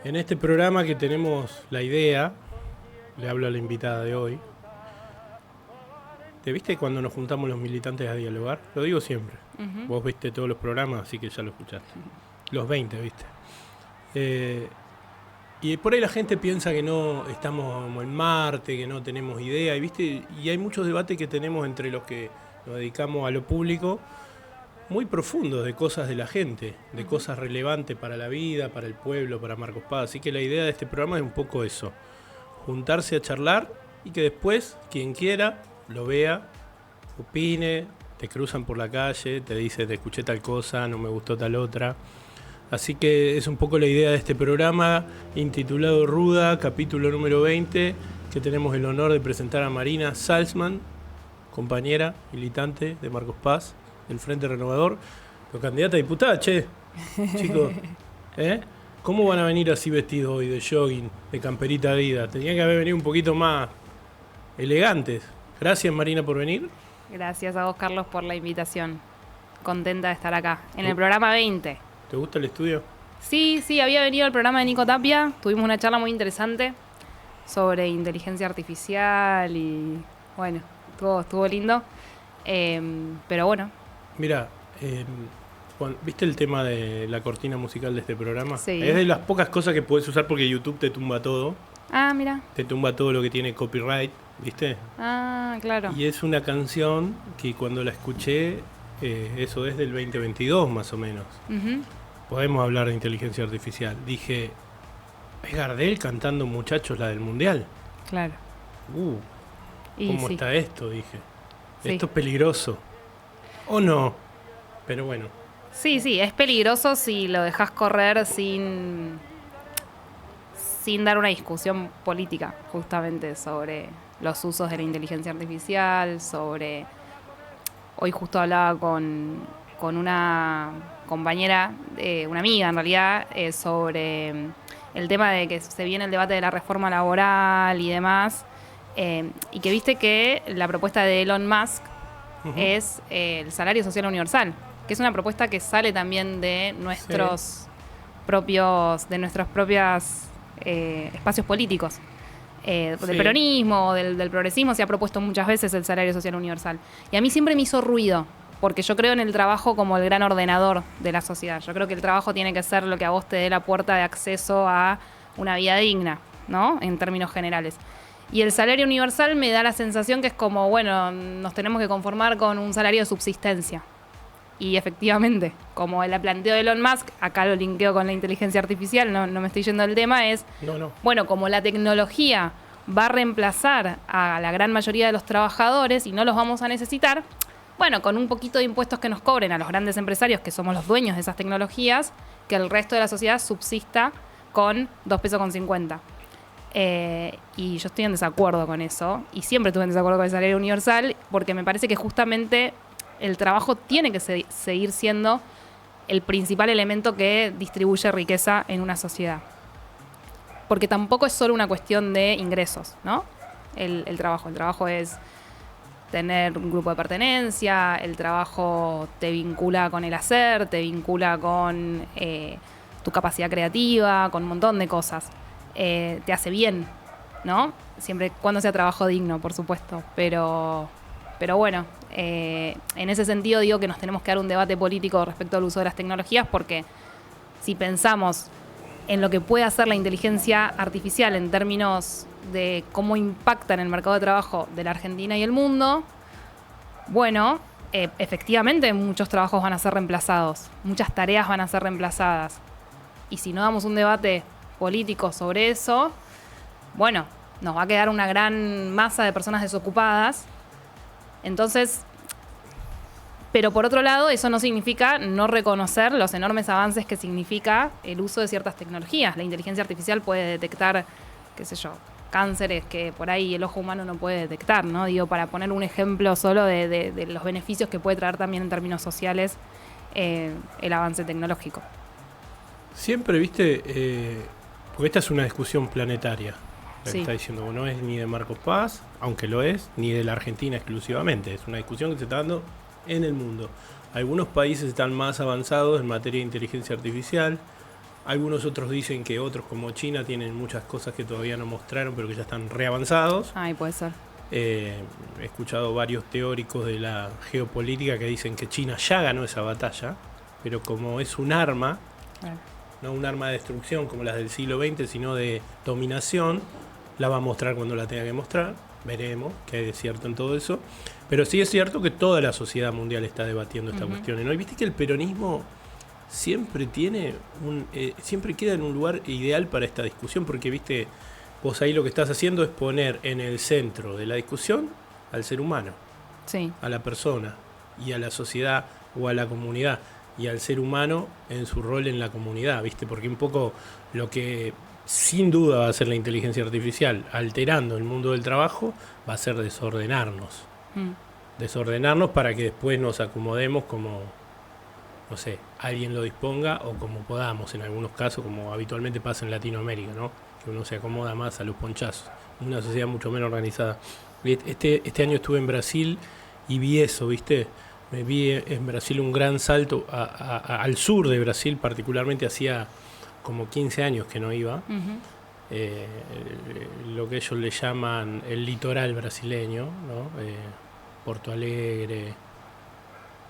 En este programa que tenemos la idea, le hablo a la invitada de hoy. ¿Te viste cuando nos juntamos los militantes a dialogar? Lo digo siempre. Uh-huh. Vos viste todos los programas, así que ya lo escuchaste. Los 20, ¿viste? Y por ahí la gente piensa que no estamos como en Marte, que no tenemos idea, y ¿viste? Y hay muchos debates que tenemos entre los que nos dedicamos a lo público, muy profundos, de cosas de la gente, de cosas relevantes para la vida, para el pueblo, para Marcos Paz. Así que la idea de este programa es un poco eso, juntarse a charlar y que después, quien quiera, lo vea, opine, te cruzan por la calle, te dice, te escuché tal cosa, no me gustó tal otra. Así que es un poco la idea de este programa, intitulado Ruda, capítulo número 20, que tenemos el honor de presentar a Marina Salzman, compañera, militante de Marcos Paz, del Frente Renovador, pero candidata a diputada, che, chicos, ¿cómo van a venir así vestidos hoy, de jogging, de camperita Adidas? Tenían que haber venido un poquito más elegantes. Gracias, Marina, por venir. Gracias a vos, Carlos, por la invitación. Contenta de estar acá, en el programa 20. ¿Te gusta el estudio? Sí, había venido al programa de Nico Tapia. Tuvimos una charla muy interesante sobre inteligencia artificial y, bueno, estuvo lindo. Pero bueno. Mira, ¿viste el tema de la cortina musical de este programa? Sí. Es de las pocas cosas que puedes usar porque YouTube te tumba todo. Ah, mira. Te tumba todo lo que tiene copyright, ¿viste? Ah, claro. Y es una canción que cuando la escuché, eso es del 2022 más o menos. Uh-huh. Podemos hablar de inteligencia artificial. Dije, ¿es Gardel cantando Muchachos la del Mundial? Claro. ¿Cómo está esto? Dije. Sí. Esto es peligroso. ¿O no? Pero bueno. Sí, es peligroso si lo dejas correr sin dar una discusión política, justamente, sobre los usos de la inteligencia artificial, sobre... Hoy justo hablaba con una compañera, una amiga en realidad, sobre el tema de que se viene el debate de la reforma laboral y demás, y que viste que la propuesta de Elon Musk es el salario social universal, que es una propuesta que sale también de nuestros propios espacios políticos. Del peronismo, del progresismo, se ha propuesto muchas veces el salario social universal. Y a mí siempre me hizo ruido, porque yo creo en el trabajo como el gran ordenador de la sociedad. Yo creo que el trabajo tiene que ser lo que a vos te dé la puerta de acceso a una vida digna, ¿no? En términos generales. Y el salario universal me da la sensación que es como, bueno, nos tenemos que conformar con un salario de subsistencia. Y efectivamente, como el planteo de Elon Musk, acá lo linkeo con la inteligencia artificial, no me estoy yendo del tema, es, bueno, como la tecnología va a reemplazar a la gran mayoría de los trabajadores y no los vamos a necesitar, bueno, con un poquito de impuestos que nos cobren a los grandes empresarios, que somos los dueños de esas tecnologías, que el resto de la sociedad subsista con 2,50 pesos. Y yo estoy en desacuerdo con eso, y siempre estuve en desacuerdo con el salario universal, porque me parece que justamente el trabajo tiene que seguir siendo el principal elemento que distribuye riqueza en una sociedad. Porque tampoco es solo una cuestión de ingresos, ¿no? El trabajo. El trabajo es tener un grupo de pertenencia, el trabajo te vincula con el hacer, te vincula con tu capacidad creativa, con un montón de cosas. Te hace bien, ¿no? Siempre cuando sea trabajo digno, por supuesto. Pero bueno, en ese sentido digo que nos tenemos que dar un debate político respecto al uso de las tecnologías, porque si pensamos en lo que puede hacer la inteligencia artificial en términos de cómo impacta en el mercado de trabajo de la Argentina y el mundo, bueno, efectivamente muchos trabajos van a ser reemplazados, muchas tareas van a ser reemplazadas. Y si no damos un debate político sobre eso, bueno, nos va a quedar una gran masa de personas desocupadas. Entonces, pero por otro lado, eso no significa no reconocer los enormes avances que significa el uso de ciertas tecnologías. La inteligencia artificial puede detectar, qué sé yo, cánceres que por ahí el ojo humano no puede detectar, ¿no? Digo, para poner un ejemplo solo de los beneficios que puede traer también en términos sociales el avance tecnológico. Siempre, viste, porque esta es una discusión planetaria. Sí. Está diciendo, no es ni de Marcos Paz, aunque lo es, ni de la Argentina exclusivamente. Es una discusión que se está dando en el mundo. Algunos países están más avanzados en materia de inteligencia artificial, Algunos otros dicen que otros como China tienen muchas cosas que todavía no mostraron, pero que ya están reavanzados. Ay, puede ser. He escuchado varios teóricos de la geopolítica que dicen que China ya ganó esa batalla, pero como es un arma, no un arma de destrucción como las del siglo XX, sino de dominación, la va a mostrar cuando la tenga que mostrar. Veremos qué hay de cierto en todo eso. Pero sí es cierto que toda la sociedad mundial está debatiendo esta cuestión, ¿no? Y viste que el peronismo siempre siempre queda en un lugar ideal para esta discusión, porque viste, vos ahí lo que estás haciendo es poner en el centro de la discusión al ser humano, sí, a la persona y a la sociedad o a la comunidad, y al ser humano en su rol en la comunidad, viste, porque un poco lo que sin duda va a ser la inteligencia artificial alterando el mundo del trabajo va a ser desordenarnos. Desordenarnos para que después nos acomodemos como, no sé, alguien lo disponga o como podamos, en algunos casos, como habitualmente pasa en Latinoamérica, ¿no? Que uno se acomoda más a los ponchazos. Una sociedad mucho menos organizada. Este año estuve en Brasil y vi eso, ¿viste? Me vi en Brasil un gran salto al sur de Brasil, particularmente hacía como 15 años que no iba. Lo que ellos le llaman el litoral brasileño, ¿no? Porto Alegre,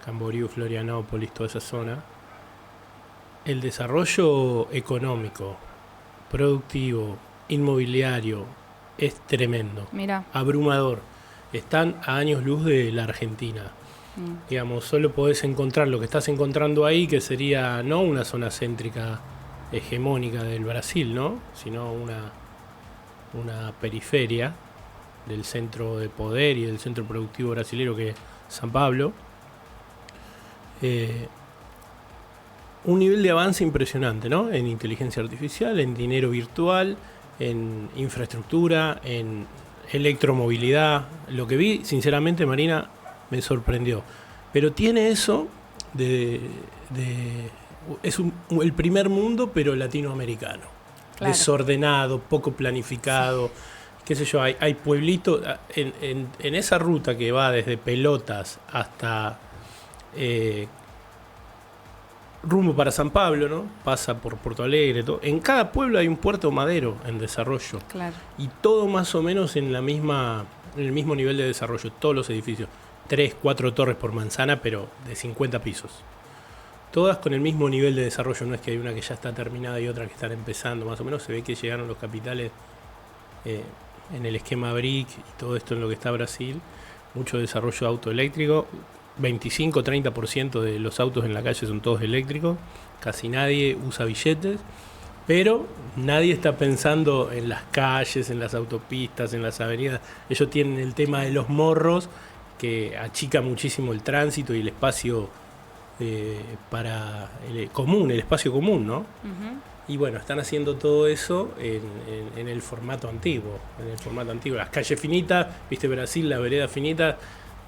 Camboriú, Florianópolis, toda esa zona. El desarrollo económico, productivo, inmobiliario, es tremendo. Mira. Abrumador. Están a años luz de la Argentina. Digamos, solo podés encontrar lo que estás encontrando ahí, que sería no una zona céntrica hegemónica del Brasil, ¿no? Sino una periferia del centro de poder y del centro productivo brasilero, que es San Pablo. Un nivel de avance impresionante, ¿no? En inteligencia artificial, en dinero virtual, en infraestructura, en electromovilidad. Lo que vi, sinceramente, Marina, me sorprendió. Pero tiene eso es el primer mundo, pero latinoamericano. Claro. Desordenado, poco planificado. Sí. Qué sé yo, hay pueblitos en esa ruta que va desde Pelotas hasta rumbo para San Pablo, ¿no? Pasa por Porto Alegre, todo. En cada pueblo hay un puerto madero en desarrollo. Claro. Y todo más o menos en el mismo nivel de desarrollo, todos los edificios. 3, 4 torres por manzana, pero de 50 pisos. Todas con el mismo nivel de desarrollo, no es que hay una que ya está terminada y otra que están empezando, más o menos se ve que llegaron los capitales en el esquema BRIC y todo esto en lo que está Brasil. Mucho desarrollo autoeléctrico, 25-30% de los autos en la calle son todos eléctricos, casi nadie usa billetes, pero nadie está pensando en las calles, en las autopistas, en las avenidas. Ellos tienen el tema de los morros, que achica muchísimo el tránsito y el espacio para el espacio común, ¿no? Y bueno, están haciendo todo eso en el formato antiguo, Las calles finitas, viste, Brasil, la vereda finita,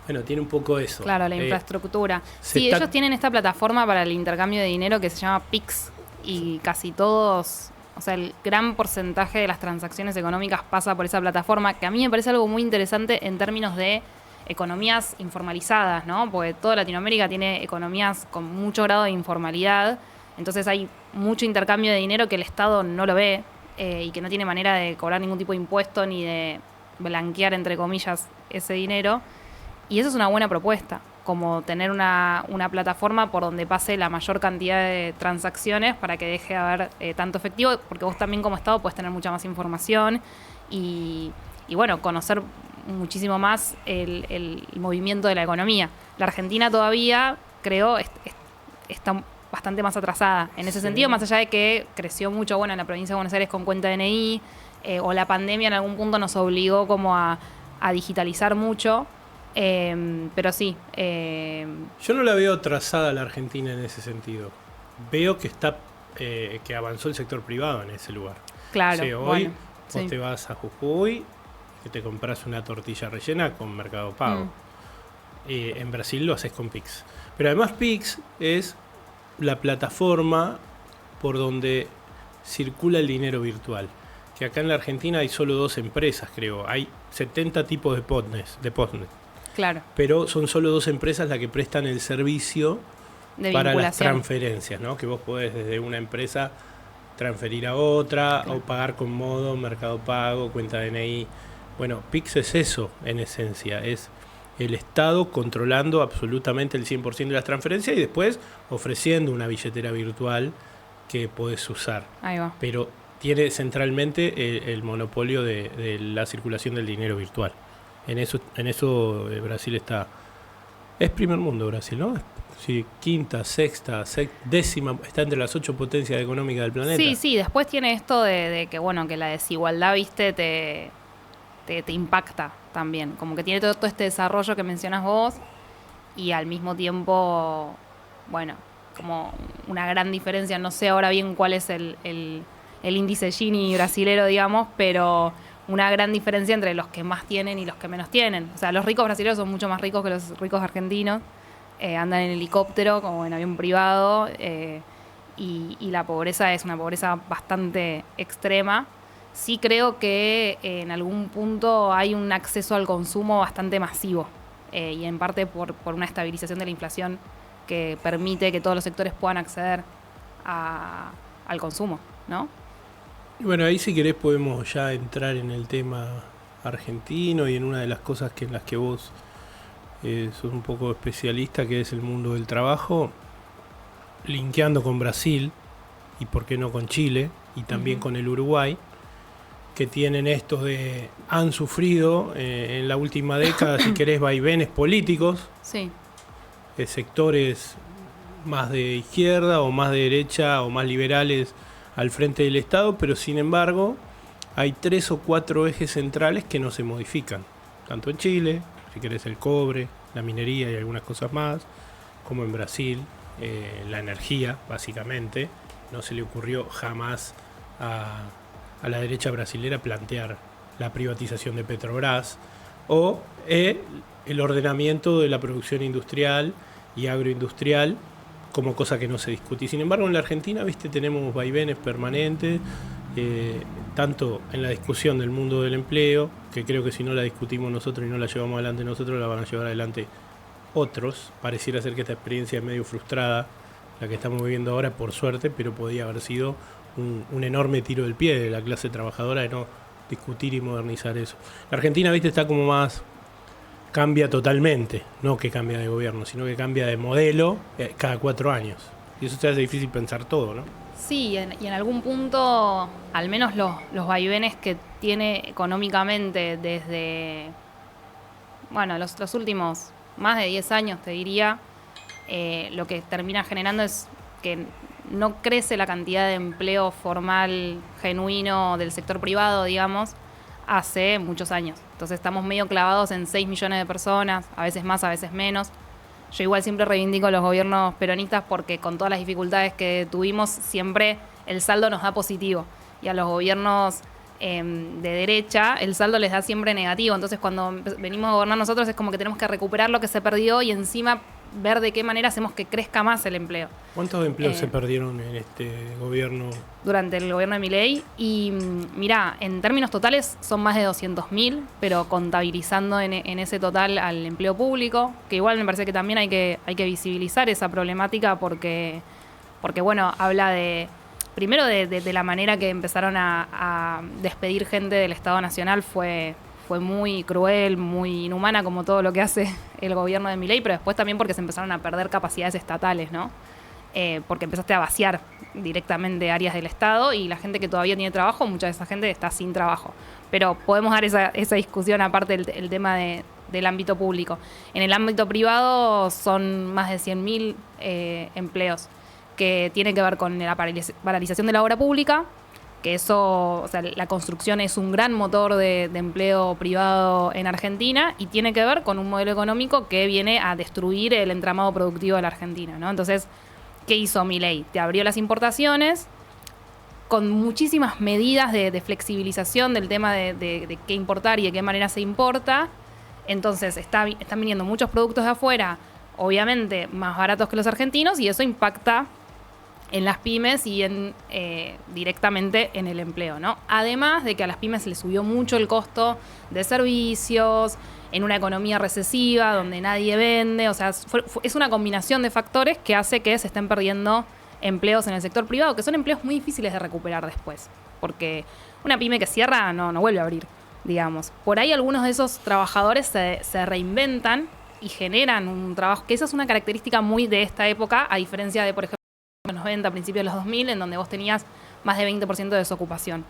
bueno, tiene un poco eso. Claro, la infraestructura. Sí, ellos tienen esta plataforma para el intercambio de dinero que se llama Pix, y casi todos, o sea, el gran porcentaje de las transacciones económicas pasa por esa plataforma, que a mí me parece algo muy interesante en términos de economías informalizadas, ¿no? Porque toda Latinoamérica tiene economías con mucho grado de informalidad, entonces hay mucho intercambio de dinero que el Estado no lo ve y que no tiene manera de cobrar ningún tipo de impuesto ni de blanquear, entre comillas, ese dinero. Y eso es una buena propuesta, como tener una plataforma por donde pase la mayor cantidad de transacciones para que deje de haber tanto efectivo, porque vos también como Estado podés tener mucha más información y bueno, conocer muchísimo más el movimiento de la economía. La Argentina todavía, creo, está bastante más atrasada en ese sentido, más allá de que creció mucho, bueno, en la provincia de Buenos Aires con cuenta DNI, o la pandemia en algún punto nos obligó como a digitalizar mucho, pero sí. Yo no la veo atrasada la Argentina en ese sentido. Veo que que avanzó el sector privado en ese lugar. Claro. Sí, hoy vos te vas a Jujuy, que te compras una tortilla rellena con Mercado Pago. En Brasil lo haces con Pix. Pero además Pix es la plataforma por donde circula el dinero virtual. Que acá en la Argentina hay solo 2 empresas, creo. Hay 70 tipos de postnet. Claro. Pero son solo 2 empresas las que prestan el servicio para las transferencias, ¿no? Que vos podés desde una empresa transferir a otra, o pagar con modo, Mercado Pago, cuenta DNI. Bueno, Pix es eso, en esencia, es el Estado controlando absolutamente el 100% de las transferencias y después ofreciendo una billetera virtual que podés usar. Ahí va. Pero tiene centralmente el monopolio de la circulación del dinero virtual. En eso Brasil está... Es primer mundo Brasil, ¿no? Sí, quinta, sexta, décima, está entre las 8 potencias económicas del planeta. Sí, después tiene esto de que, bueno, que la desigualdad, viste, te impacta también. Como que tiene todo este desarrollo que mencionas vos y al mismo tiempo, bueno, como una gran diferencia. No sé ahora bien cuál es el índice Gini brasilero, digamos, pero una gran diferencia entre los que más tienen y los que menos tienen. O sea, los ricos brasileños son mucho más ricos que los ricos argentinos. Andan en helicóptero, como en avión privado, y la pobreza es una pobreza bastante extrema. Sí creo que en algún punto hay un acceso al consumo bastante masivo, y en parte por una estabilización de la inflación que permite que todos los sectores puedan acceder al consumo, ¿no? Bueno, ahí si querés podemos ya entrar en el tema argentino y en una de las cosas en las que vos sos un poco especialista, que es el mundo del trabajo, linkeando con Brasil y por qué no con Chile y también con el Uruguay, que tienen estos han sufrido en la última década, si querés, vaivenes políticos, sí, sectores más de izquierda o más de derecha o más liberales al frente del Estado, pero sin embargo hay 3 o 4 ejes centrales que no se modifican, tanto en Chile, si querés el cobre, la minería y algunas cosas más, como en Brasil, la energía, básicamente. No se le ocurrió jamás a la derecha brasilera plantear la privatización de Petrobras o el ordenamiento de la producción industrial y agroindustrial como cosa que no se discute. Y sin embargo en la Argentina, viste, tenemos vaivenes permanentes, tanto en la discusión del mundo del empleo, que creo que si no la discutimos nosotros y no la llevamos adelante nosotros, la van a llevar adelante otros. Pareciera ser que esta experiencia es medio frustrada, la que estamos viviendo ahora, por suerte, pero podía haber sido un enorme tiro del pie de la clase trabajadora de no discutir y modernizar eso. La Argentina, viste, está como más... cambia totalmente, no que cambia de gobierno, sino que cambia de modelo cada 4 años. Y eso te hace difícil pensar todo, ¿no? Sí, y en algún punto, al menos los vaivenes que tiene económicamente desde, bueno, los últimos más de 10 años, te diría, lo que termina generando es que no crece la cantidad de empleo formal genuino del sector privado, digamos, hace muchos años. Entonces estamos medio clavados en 6 millones de personas, a veces más, a veces menos. Yo igual siempre reivindico los gobiernos peronistas porque con todas las dificultades que tuvimos, siempre el saldo nos da positivo. Y a los gobiernos de derecha, el saldo les da siempre negativo. Entonces cuando venimos a gobernar nosotros es como que tenemos que recuperar lo que se perdió y encima ver de qué manera hacemos que crezca más el empleo. ¿Cuántos empleos se perdieron en este gobierno? Durante el gobierno de Milei. Y mirá, en términos totales son más de 200.000, pero contabilizando en ese total al empleo público, que igual me parece que también hay que visibilizar esa problemática porque bueno, habla primero de la manera que empezaron a despedir gente del Estado Nacional fue muy cruel, muy inhumana, como todo lo que hace el gobierno de Milei, pero después también porque se empezaron a perder capacidades estatales, ¿no? Porque empezaste a vaciar directamente áreas del Estado y la gente que todavía tiene trabajo, mucha de esa gente está sin trabajo. Pero podemos dar esa discusión aparte del tema del ámbito público. En el ámbito privado son más de 100.000 empleos que tienen que ver con la paralización de la obra pública, que eso, o sea, la construcción es un gran motor de empleo privado en Argentina y tiene que ver con un modelo económico que viene a destruir el entramado productivo de la Argentina, ¿no? Entonces, ¿qué hizo Milei? Te abrió las importaciones con muchísimas medidas de flexibilización del tema de qué importar y de qué manera se importa. Entonces, están viniendo muchos productos de afuera, obviamente más baratos que los argentinos, y eso impacta en las pymes y directamente en el empleo, ¿no? Además de que a las pymes les subió mucho el costo de servicios, en una economía recesiva donde nadie vende, o sea, es una combinación de factores que hace que se estén perdiendo empleos en el sector privado, que son empleos muy difíciles de recuperar después, porque una pyme que cierra no vuelve a abrir, digamos. Por ahí algunos de esos trabajadores se reinventan y generan un trabajo, que esa es una característica muy de esta época, a diferencia de, por ejemplo, los 90, principios de los 2000, en donde vos tenías más de 20% de desocupación.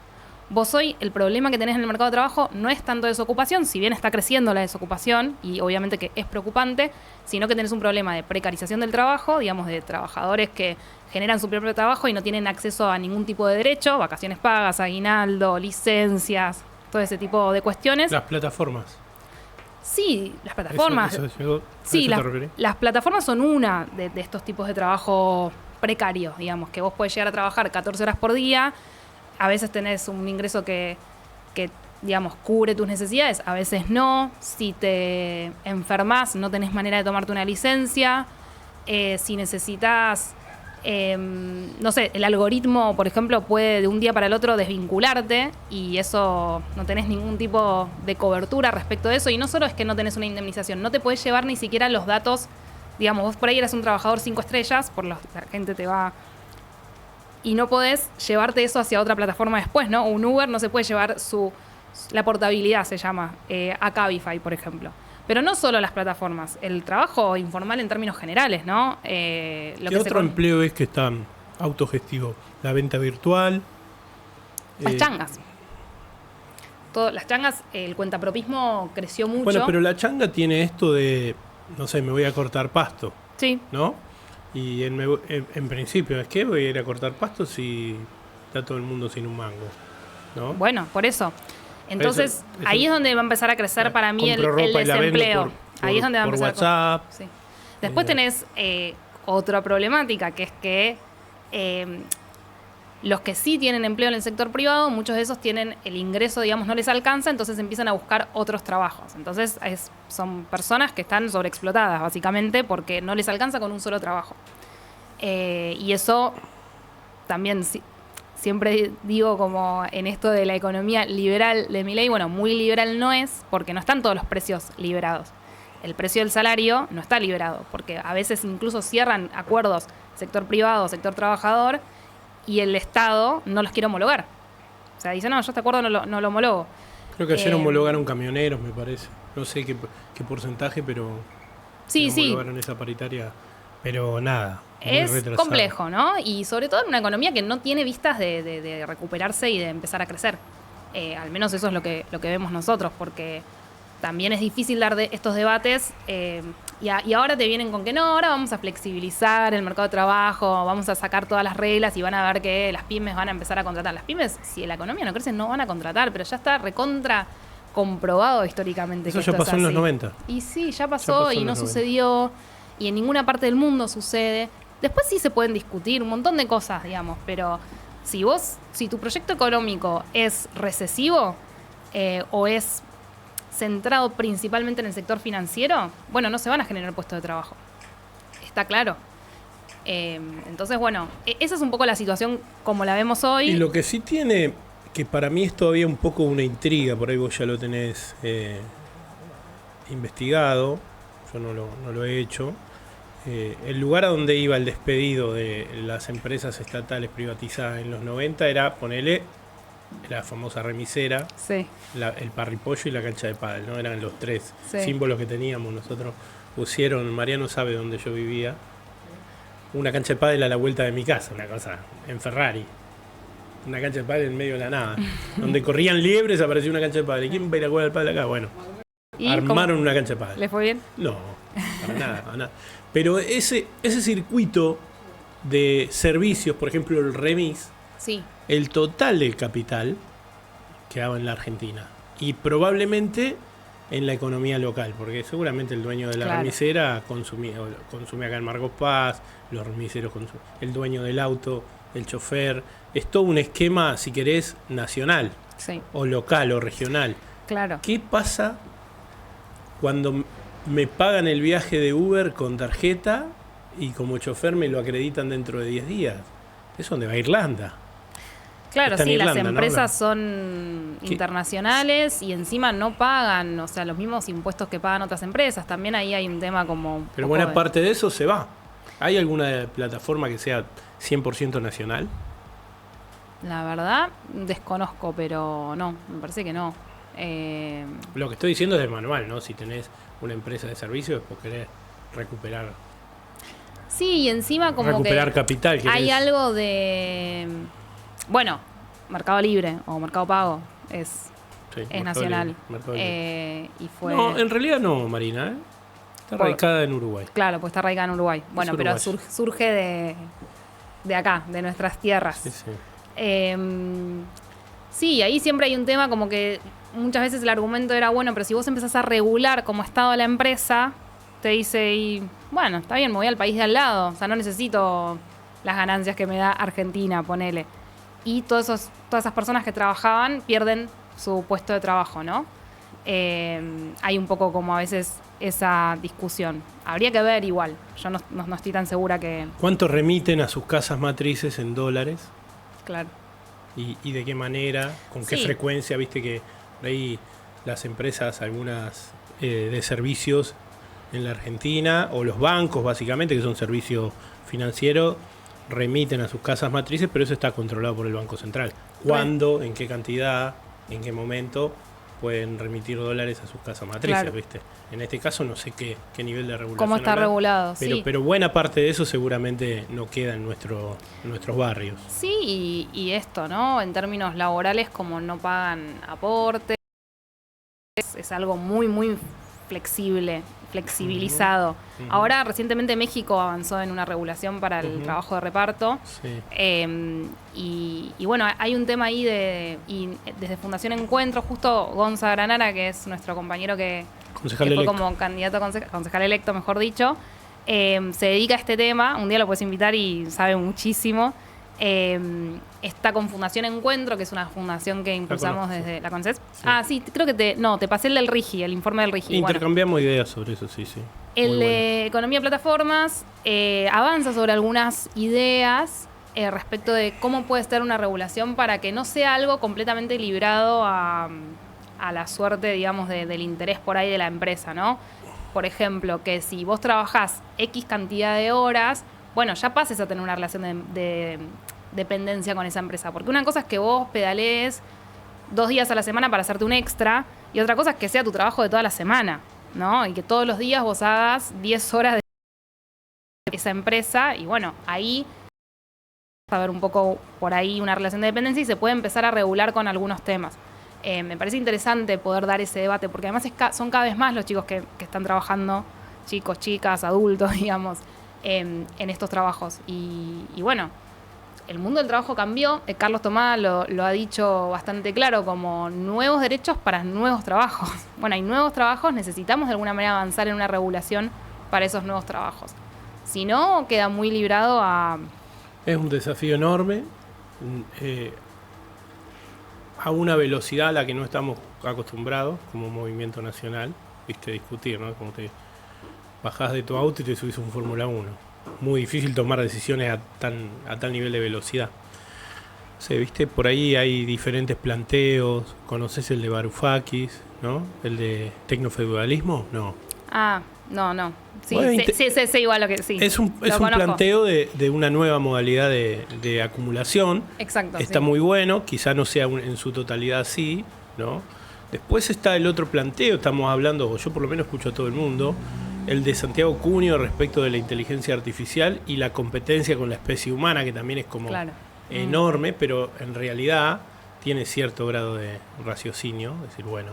Vos hoy, el problema que tenés en el mercado de trabajo no es tanto desocupación, si bien está creciendo la desocupación, y obviamente que es preocupante, sino que tenés un problema de precarización del trabajo, digamos, de trabajadores que generan su propio trabajo y no tienen acceso a ningún tipo de derecho, vacaciones pagas, aguinaldo, licencias, todo ese tipo de cuestiones. Las plataformas. Sí, las plataformas. Sí, las plataformas son una de estos tipos de trabajo precarios, digamos, que vos podés llegar a trabajar 14 horas por día. A veces tenés un ingreso que, digamos, cubre tus necesidades, a veces no. Si te enfermas, no tenés manera de tomarte una licencia. Si necesitas, no sé, el algoritmo, por ejemplo, puede de un día para el otro desvincularte y eso no tenés ningún tipo de cobertura respecto de eso. Y no solo es que no tenés una indemnización, no te podés llevar ni siquiera los datos. Digamos, vos por ahí eras un trabajador 5 estrellas, la gente te va... Y no podés llevarte eso hacia otra plataforma después, ¿no? Un Uber no se puede llevar la portabilidad, se llama, a Cabify, por ejemplo. Pero no solo las plataformas, el trabajo informal en términos generales, ¿no? ¿Qué otro empleo es que está autogestivo? La venta virtual. Las changas. Las changas, el cuentapropismo creció mucho. Bueno, pero la changa tiene esto de, no sé, me voy a cortar pasto. Sí. ¿No? Y en principio, ¿es que voy a ir a cortar pasto si está todo el mundo sin un mango? ¿No? Bueno, por eso. Entonces, ahí es donde va a empezar a crecer para mí el desempleo. Ahí es donde va a empezar WhatsApp. Sí. Después tenés otra problemática, que es que los que sí tienen empleo en el sector privado, muchos de esos tienen el ingreso, digamos, no les alcanza, entonces empiezan a buscar otros trabajos. Entonces son personas que están sobreexplotadas, básicamente, porque no les alcanza con un solo trabajo. Y eso también siempre digo, como en esto de la economía liberal de Milei, bueno, muy liberal no es, porque no están todos los precios liberados. El precio del salario no está liberado, porque a veces incluso cierran acuerdos sector privado, sector trabajador, y el Estado no los quiere homologar. O sea, dice, no, yo este acuerdo no lo homologo. Creo que ayer homologaron camioneros, me parece. No sé qué porcentaje, pero sí, homologaron esa paritaria. Pero nada. Es complejo, ¿no? Y sobre todo en una economía que no tiene vistas de recuperarse y de empezar a crecer. Al menos eso es lo que vemos nosotros, porque también es difícil dar estos debates y ahora te vienen con que no, ahora vamos a flexibilizar el mercado de trabajo, vamos a sacar todas las reglas y van a ver que las pymes van a empezar a contratar. Las pymes, si la economía no crece, no van a contratar, pero ya está recontra comprobado históricamente. Eso que ya pasó en los 90. Y sí, ya pasó y no sucedió, y en ninguna parte del mundo sucede. Después sí se pueden discutir un montón de cosas, digamos, pero si tu proyecto económico es recesivo o es centrado principalmente en el sector financiero, bueno, no se van a generar puestos de trabajo. Está claro. Entonces, bueno, esa es un poco la situación como la vemos hoy. Y lo que sí tiene, que para mí es todavía un poco una intriga, por ahí vos ya lo tenés investigado, yo no lo he hecho. El lugar a donde iba el despedido de las empresas estatales privatizadas en los 90 era, ponele, la famosa remisera, sí, el parripollo y la cancha de pádel, ¿no? Eran los tres sí. símbolos que teníamos. Nosotros pusieron, Mariano sabe dónde yo vivía, una cancha de pádel a la vuelta de mi casa, una cosa, en Ferrari. Una cancha de pádel en medio de la nada. Donde corrían liebres apareció una cancha de pádel. ¿Quién va a ir a jugar al pádel acá? Bueno, armaron una cancha de pádel. ¿Les fue bien? No, para nada. Pero ese circuito de servicios, por ejemplo el remis, sí, el total del capital quedaba en la Argentina y probablemente en la economía local, porque seguramente el dueño de la remisera consumía acá en Marcos Paz, los remiseros el dueño del auto, el chofer, es todo un esquema, si querés, nacional, sí, o local o regional. Claro. ¿Qué pasa cuando me pagan el viaje de Uber con tarjeta y como chofer me lo acreditan dentro de 10 días? Es donde va a Irlanda. Claro, sí, Irlanda, las empresas, ¿no? son internacionales y encima no pagan, o sea, los mismos impuestos que pagan otras empresas. También ahí hay un tema como... Pero buena parte de eso se va. ¿Hay alguna plataforma que sea 100% nacional? La verdad, desconozco, pero no, me parece que no. Lo que estoy diciendo es del manual, ¿no? Si tenés una empresa de servicios, pues querés recuperar Sí, y encima como recuperar que capital. hay algo de... Bueno, Mercado Libre o Mercado Pago es Mercado nacional. Libre, Mercado Libre. Y fue... No, en realidad no, Marina, ¿eh? Está radicada en Uruguay. Claro, pues está radicada en Uruguay. Bueno, pero surge de acá, de nuestras tierras. Sí, sí. Sí, ahí siempre hay un tema como que muchas veces el argumento era, bueno, pero si vos empezás a regular como estado la empresa, te dice, y bueno, está bien, me voy al país de al lado, o sea, no necesito las ganancias que me da Argentina, ponele. Y todas esas personas que trabajaban pierden su puesto de trabajo, ¿no? Hay un poco como a veces esa discusión. Habría que ver igual, yo no estoy tan segura que... ¿Cuánto remiten a sus casas matrices en dólares? Claro. ¿Y de qué manera? ¿Con qué frecuencia? Viste que ahí las empresas, algunas de servicios en la Argentina, o los bancos básicamente, que son servicios financieros, remiten a sus casas matrices, pero eso está controlado por el Banco Central. ¿Cuándo, en qué cantidad, en qué momento pueden remitir dólares a sus casas matrices? Claro. ¿Viste? En este caso no sé qué nivel de regulación ¿Cómo está regulado? Pero buena parte de eso seguramente no queda en nuestros barrios. Sí, y esto, ¿no? En términos laborales, como no pagan aportes, es algo muy, muy flexibilizado. Uh-huh. Ahora, recientemente México avanzó en una regulación para el trabajo de reparto. Sí. Y bueno, hay un tema ahí y desde Fundación Encuentro, justo Gonza Granara, que es nuestro compañero que fue como candidato a concejal electo, mejor dicho, se dedica a este tema. Un día lo puedes invitar y sabe muchísimo. Está con Fundación Encuentro, que es una fundación que impulsamos desde... ¿La conoces? Sí. Ah, sí, creo que te pasé el del RIGI, el informe del RIGI. Intercambiamos ideas sobre eso, sí. El de Economía de Plataformas avanza sobre algunas ideas respecto de cómo puede estar una regulación para que no sea algo completamente librado a la suerte, digamos, del interés por ahí de la empresa, ¿no? Por ejemplo, que si vos trabajás X cantidad de horas, bueno, ya pases a tener una relación de dependencia con esa empresa. Porque una cosa es que vos pedalees 2 días a la semana para hacerte un extra, y otra cosa es que sea tu trabajo de toda la semana, ¿no? Y que todos los días vos hagas 10 horas de esa empresa, y bueno, ahí va a haber un poco por ahí una relación de dependencia y se puede empezar a regular con algunos temas. Me parece interesante poder dar ese debate, porque además son cada vez más los chicos que están trabajando, chicos, chicas, adultos, digamos, en estos trabajos. Y bueno, el mundo del trabajo cambió. Carlos Tomá lo ha dicho bastante claro, como nuevos derechos para nuevos trabajos. Bueno, hay nuevos trabajos, necesitamos de alguna manera avanzar en una regulación para esos nuevos trabajos. Si no, queda muy librado a... Es un desafío enorme, a una velocidad a la que no estamos acostumbrados como movimiento nacional, viste, discutir, ¿no? Como te bajás de tu auto y te subís a un Fórmula 1. Muy difícil tomar decisiones a tal nivel de velocidad. O sea, viste, por ahí hay diferentes planteos. ¿Conoces el de Varoufakis, no? ¿El de tecnofeudalismo? No. Ah, no. Sí, bueno, sé igual lo que sí. Es un planteo de una nueva modalidad de acumulación. Exacto. Está muy bueno, quizá no sea en su totalidad así, ¿no? Después está el otro planteo, estamos hablando, yo por lo menos escucho a todo el mundo, el de Santiago Cunio respecto de la inteligencia artificial y la competencia con la especie humana, que también es como enorme, pero en realidad tiene cierto grado de raciocinio, es decir, bueno,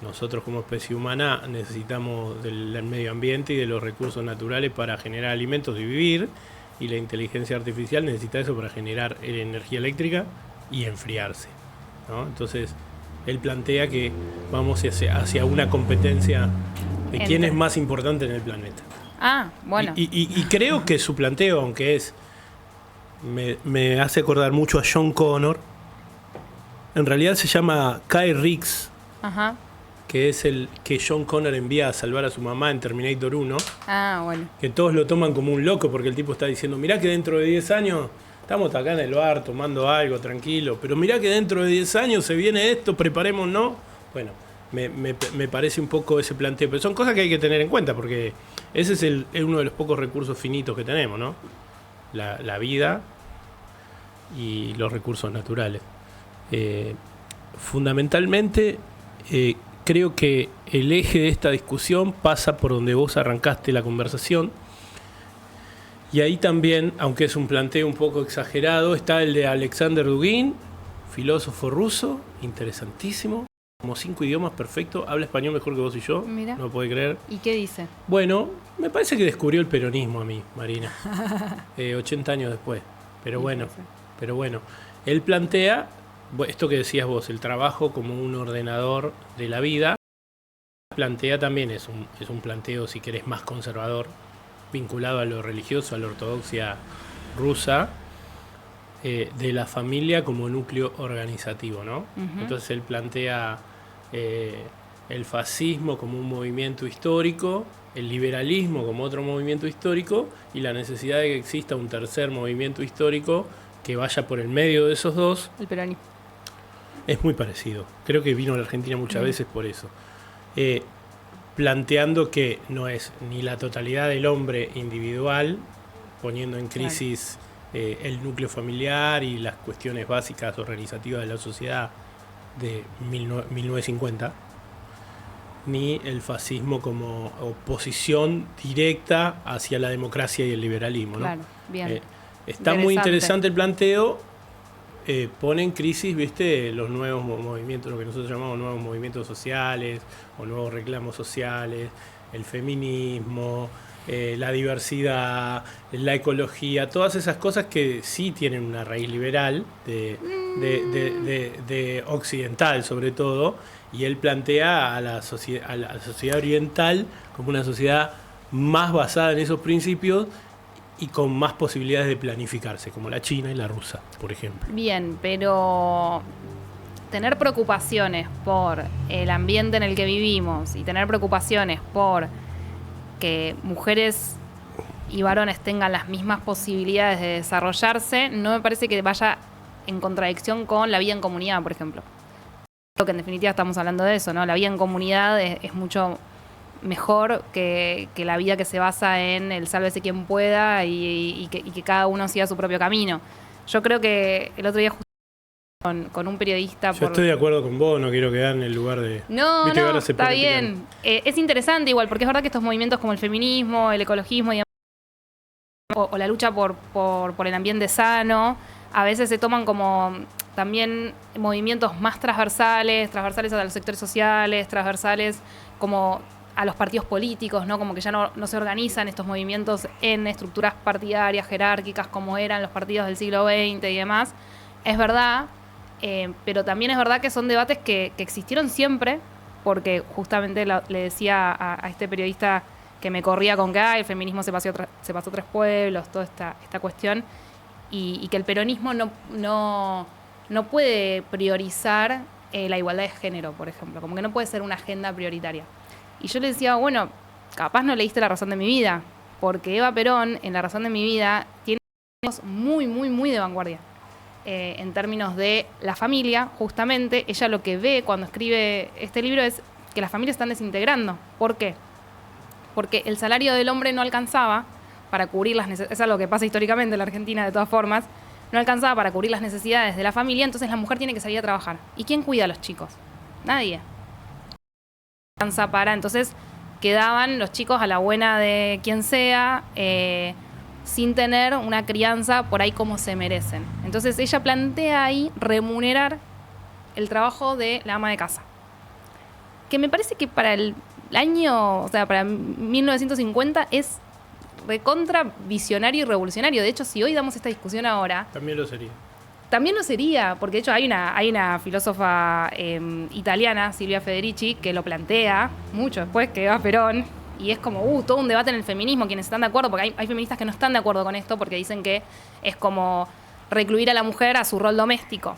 nosotros como especie humana necesitamos del medio ambiente y de los recursos naturales para generar alimentos y vivir, y la inteligencia artificial necesita eso para generar energía eléctrica y enfriarse, ¿no? Entonces, él plantea que vamos hacia una competencia de quién es más importante en el planeta. Ah, bueno. Y creo que su planteo, aunque me hace acordar mucho a John Connor, en realidad se llama Kyle Reese. Ajá. Que es el que John Connor envía a salvar a su mamá en Terminator 1. Ah, bueno. Que todos lo toman como un loco porque el tipo está diciendo, mirá que dentro de 10 años estamos acá en el bar tomando algo tranquilo, pero mirá que dentro de 10 años se viene esto, preparémonos. Bueno, me parece un poco ese planteo. Pero son cosas que hay que tener en cuenta, porque ese es uno de los pocos recursos finitos que tenemos, ¿no? La vida y los recursos naturales. Fundamentalmente, creo que el eje de esta discusión pasa por donde vos arrancaste la conversación. Y ahí también, aunque es un planteo un poco exagerado, está el de Alexander Dugin, filósofo ruso, interesantísimo, como 5 idiomas, perfecto, habla español mejor que vos y yo. Mira. No lo puede creer. ¿Y qué dice? Bueno, me parece que descubrió el peronismo a mí, Marina, 80 años después. Pero bueno, él plantea, esto que decías vos, el trabajo como un ordenador de la vida, plantea también, es un planteo, si querés, más conservador, vinculado a lo religioso, a la ortodoxia rusa, de la familia como núcleo organizativo, ¿no? Uh-huh. Entonces él plantea el fascismo como un movimiento histórico, el liberalismo como otro movimiento histórico y la necesidad de que exista un tercer movimiento histórico que vaya por el medio de esos dos. El peronismo. Es muy parecido. Creo que vino a la Argentina muchas veces por eso. Planteando que no es ni la totalidad del hombre individual, poniendo en crisis el núcleo familiar y las cuestiones básicas organizativas de la sociedad de 1950, ni el fascismo como oposición directa hacia la democracia y el liberalismo, ¿no? Claro, bien. Está muy interesante el planteo. Pone en crisis, ¿viste?, los nuevos movimientos, lo que nosotros llamamos nuevos movimientos sociales o nuevos reclamos sociales, el feminismo, la diversidad, la ecología, todas esas cosas que sí tienen una raíz liberal, de occidental sobre todo, y él plantea a la sociedad oriental como una sociedad más basada en esos principios y con más posibilidades de planificarse, como la China y la rusa, por ejemplo. Bien, pero tener preocupaciones por el ambiente en el que vivimos y tener preocupaciones por que mujeres y varones tengan las mismas posibilidades de desarrollarse, no me parece que vaya en contradicción con la vida en comunidad, por ejemplo. Creo que en definitiva estamos hablando de eso, ¿no? La vida en comunidad es mucho mejor que la vida que se basa en el sálvese quien pueda y que cada uno siga su propio camino. Yo creo que el otro día con un periodista... Yo estoy de acuerdo con vos, no quiero quedar en el lugar de... No, está bien. Es interesante igual, porque es verdad que estos movimientos como el feminismo, el ecologismo, digamos, o la lucha por el ambiente sano, a veces se toman como también movimientos más transversales a los sectores sociales, transversales como a los partidos políticos, ¿no? Como que ya no se organizan estos movimientos en estructuras partidarias, jerárquicas, como eran los partidos del siglo XX y demás. Es verdad, pero también es verdad que son debates que existieron siempre, porque justamente le decía a este periodista que me corría con que el feminismo se pasó 3 pueblos, toda esta cuestión, y que el peronismo no puede priorizar la igualdad de género, por ejemplo, como que no puede ser una agenda prioritaria. Y yo le decía, bueno, capaz no leíste La razón de mi vida, porque Eva Perón, en La razón de mi vida, tiene muy, muy, muy de vanguardia. En términos de la familia, justamente, ella lo que ve cuando escribe este libro es que las familias están desintegrando. ¿Por qué? Porque el salario del hombre no alcanzaba para cubrir las necesidades, es algo que pasa históricamente en la Argentina de todas formas, no alcanzaba para cubrir las necesidades de la familia, entonces la mujer tiene que salir a trabajar. ¿Y quién cuida a los chicos? Nadie. Entonces quedaban los chicos a la buena de quien sea, sin tener una crianza por ahí como se merecen. Entonces ella plantea ahí remunerar el trabajo de la ama de casa. Que me parece que para el año, o sea, para 1950 es recontra visionario y revolucionario. De hecho, si hoy damos esta discusión ahora... También lo sería. También lo sería, porque de hecho hay una filósofa italiana, Silvia Federici, que lo plantea mucho después que Eva Perón, y es como todo un debate en el feminismo, quienes están de acuerdo, porque hay feministas que no están de acuerdo con esto, porque dicen que es como recluir a la mujer a su rol doméstico.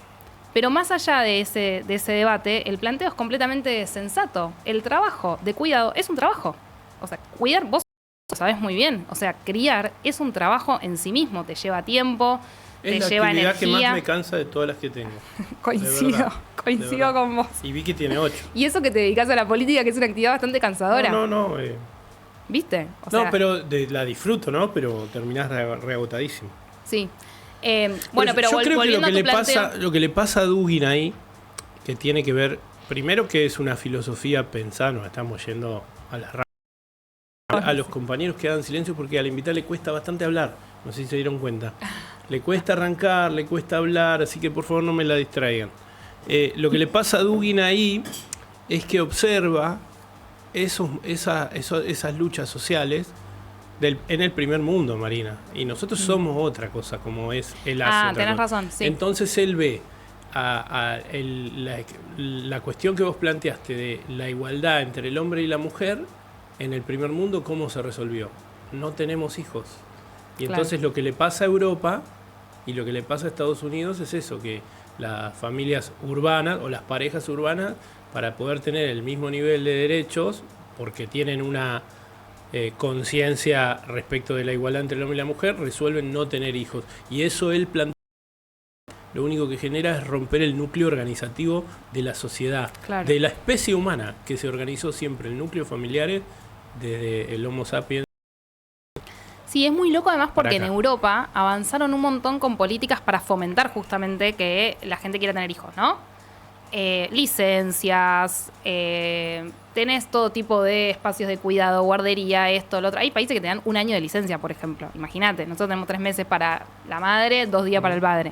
Pero más allá de ese debate, el planteo es completamente sensato. El trabajo de cuidado es un trabajo. O sea, cuidar, vos lo sabés muy bien, o sea, criar es un trabajo en sí mismo, te lleva tiempo, Es la lleva actividad que energía. más me cansa de todas las que tengo. Coincido verdad. con vos. Y Vicky tiene 8. Y eso que te dedicas a la política, que es una actividad bastante cansadora. No. ¿Viste? No, pero la disfruto, ¿no? Pero terminás reagotadísimo. Sí. Bueno, pero yo creo que volviendo a tu planteo... lo que le pasa a Dugin ahí, que tiene que ver, primero que es una filosofía pensada, nos estamos yendo a las a los compañeros que hagan silencio porque al invitar le cuesta bastante hablar, no sé si se dieron cuenta. Le cuesta arrancar, le cuesta hablar, así que por favor no me la distraigan. Lo que le pasa a Dugin ahí es que observa esas luchas sociales en el primer mundo, Marina. Y nosotros somos otra cosa, como es el Asia. Tenés razón, sí. Entonces él ve la cuestión que vos planteaste de la igualdad entre el hombre y la mujer en el primer mundo, ¿cómo se resolvió? No tenemos hijos. Y entonces lo que le pasa a Europa y lo que le pasa a Estados Unidos es eso, que las familias urbanas o las parejas urbanas, para poder tener el mismo nivel de derechos, porque tienen una conciencia respecto de la igualdad entre el hombre y la mujer, resuelven no tener hijos. Y eso él plantea, lo único que genera es romper el núcleo organizativo de la sociedad, de la especie humana, que se organizó siempre, el núcleo familiar desde el Homo sapiens. Sí, es muy loco además porque en Europa avanzaron un montón con políticas para fomentar justamente que la gente quiera tener hijos, ¿no? Licencias, tenés todo tipo de espacios de cuidado, guardería, esto, lo otro. Hay países que te dan 1 año de licencia, por ejemplo. Imagínate, nosotros tenemos 3 meses para la madre, 2 días para el padre.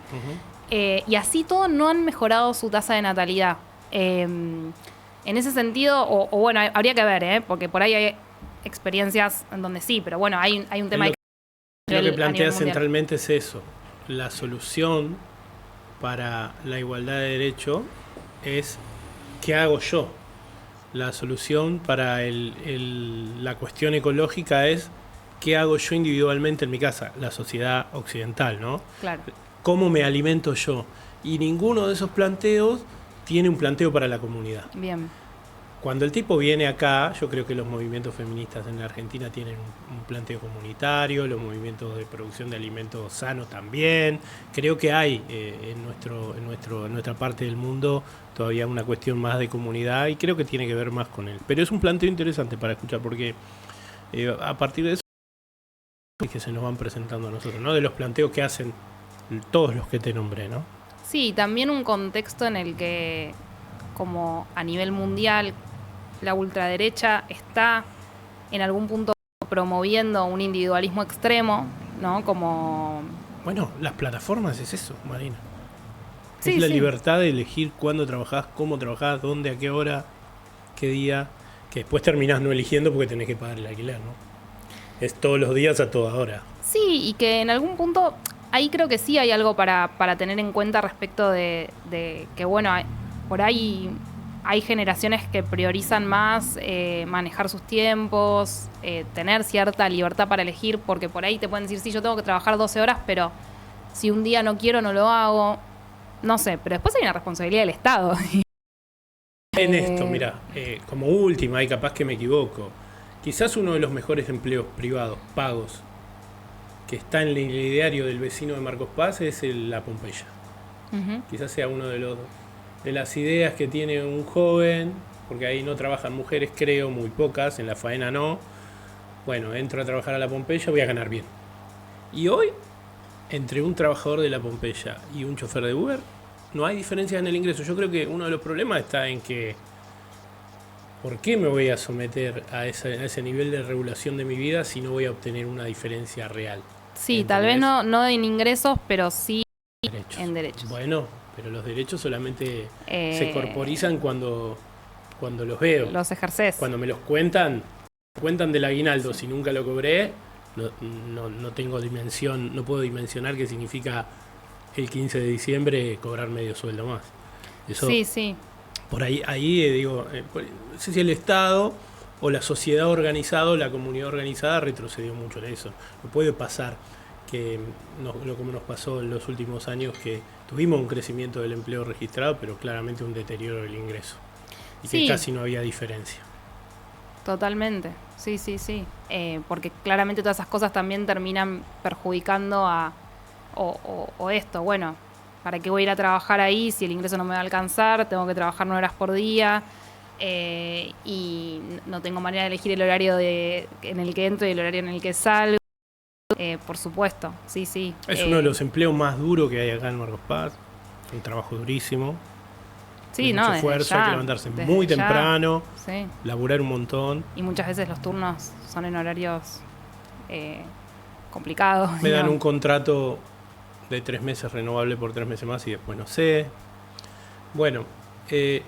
Y así todo no han mejorado su tasa de natalidad. En ese sentido, o bueno, habría que ver, porque por ahí hay experiencias en donde sí, pero bueno, hay un tema Lo que plantea centralmente es eso. La solución para la igualdad de derecho es ¿qué hago yo? La solución para la cuestión ecológica es ¿qué hago yo individualmente en mi casa? La sociedad occidental, ¿no? Claro. ¿Cómo me alimento yo? Y ninguno de esos planteos tiene un planteo para la comunidad. Bien. Cuando el tipo viene acá, yo creo que los movimientos feministas en la Argentina tienen un planteo comunitario, los movimientos de producción de alimentos sanos también. Creo que hay en nuestra parte del mundo todavía una cuestión más de comunidad y creo que tiene que ver más con él. Pero es un planteo interesante para escuchar porque a partir de eso es que se nos van presentando a nosotros, ¿no? De los planteos que hacen todos los que te nombré, ¿no? Sí, también un contexto en el que, como a nivel mundial, la ultraderecha está en algún punto promoviendo un individualismo extremo, ¿no? Como... Bueno, las plataformas es eso, Marina. Sí, es la libertad de elegir cuándo trabajás, cómo trabajás, dónde, a qué hora, qué día, que después terminás no eligiendo porque tenés que pagar el alquiler, ¿no? Es todos los días a toda hora. Sí, y que en algún punto, ahí creo que sí hay algo para tener en cuenta respecto de que, bueno, por ahí hay generaciones que priorizan más manejar sus tiempos, tener cierta libertad para elegir, porque por ahí te pueden decir, sí, yo tengo que trabajar 12 horas, pero si un día no quiero, no lo hago. No sé, pero después hay una responsabilidad del Estado. En esto, mira, como última, y capaz que me equivoco, quizás uno de los mejores empleos privados, pagos, que está en el ideario del vecino de Marcos Paz es la Pompeya. Quizás sea uno de las ideas que tiene un joven, porque ahí no trabajan mujeres, creo, muy pocas, en la faena no. Bueno, entro a trabajar a la Pompeya, voy a ganar bien. Y hoy, entre un trabajador de la Pompeya y un chofer de Uber, no hay diferencia en el ingreso. Yo creo que uno de los problemas está en que ¿por qué me voy a someter a ese nivel de regulación de mi vida si no voy a obtener una diferencia real? Sí, tal vez no en ingresos, pero sí en derechos. Bueno, pero los derechos solamente se corporizan cuando los veo. Los ejercés. Cuando me los cuentan del aguinaldo, si nunca lo cobré, no tengo dimensión, no puedo dimensionar qué significa el 15 de diciembre cobrar medio sueldo más. Eso, sí. Por ahí digo, no sé si el Estado o la sociedad organizada o la comunidad organizada retrocedió mucho en eso. No puede pasar que como nos pasó en los últimos años, que tuvimos un crecimiento del empleo registrado, pero claramente un deterioro del ingreso. Y que casi no había diferencia. Totalmente, sí. Porque claramente todas esas cosas también terminan perjudicando a O esto, bueno, ¿para qué voy a ir a trabajar ahí si el ingreso no me va a alcanzar? Tengo que trabajar 9 horas por día y no tengo manera de elegir el horario en el que entro y el horario en el que salgo. Por supuesto, sí, sí. Es uno de los empleos más duros que hay acá en Marcos Paz. Es un trabajo durísimo. Sí, mucho esfuerzo, hay que levantarse muy temprano, sí, laburar un montón. Y muchas veces los turnos son en horarios complicados. Me dan un contrato de 3 meses renovable por 3 meses más y después no sé. Bueno, de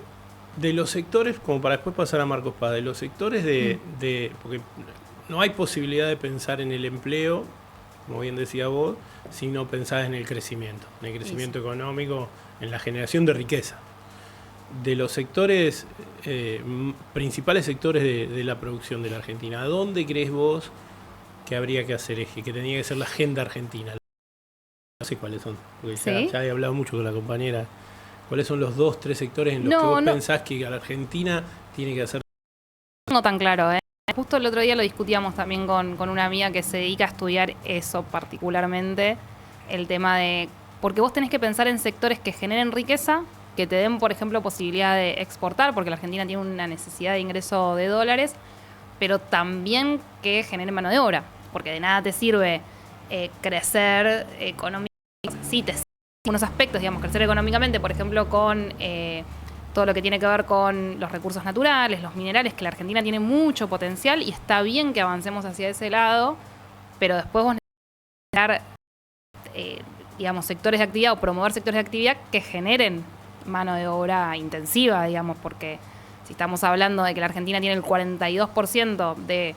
los sectores, como para después pasar a Marcos Paz, de los sectores porque no hay posibilidad de pensar en el empleo, como bien decía vos, si no pensás en el crecimiento económico, en la generación de riqueza. De los sectores, principales sectores de la producción de la Argentina, ¿dónde crees vos que habría que hacer eje, que tenía que ser la agenda argentina? No sé cuáles son, porque ya he hablado mucho con la compañera. ¿Cuáles son los 2, 3 sectores en los que vos pensás que la Argentina tiene que hacer? No tan claro, ¿eh? Justo el otro día lo discutíamos también con una amiga que se dedica a estudiar eso particularmente, el tema de... Porque vos tenés que pensar en sectores que generen riqueza, que te den, por ejemplo, posibilidad de exportar, porque la Argentina tiene una necesidad de ingreso de dólares, pero también que generen mano de obra, porque de nada te sirve crecer económicamente. Sí, te sirve en unos aspectos, digamos, crecer económicamente, por ejemplo, con todo lo que tiene que ver con los recursos naturales, los minerales, que la Argentina tiene mucho potencial y está bien que avancemos hacia ese lado, pero después vos necesitas digamos, sectores de actividad o promover sectores de actividad que generen mano de obra intensiva, digamos, porque si estamos hablando de que la Argentina tiene el 42% de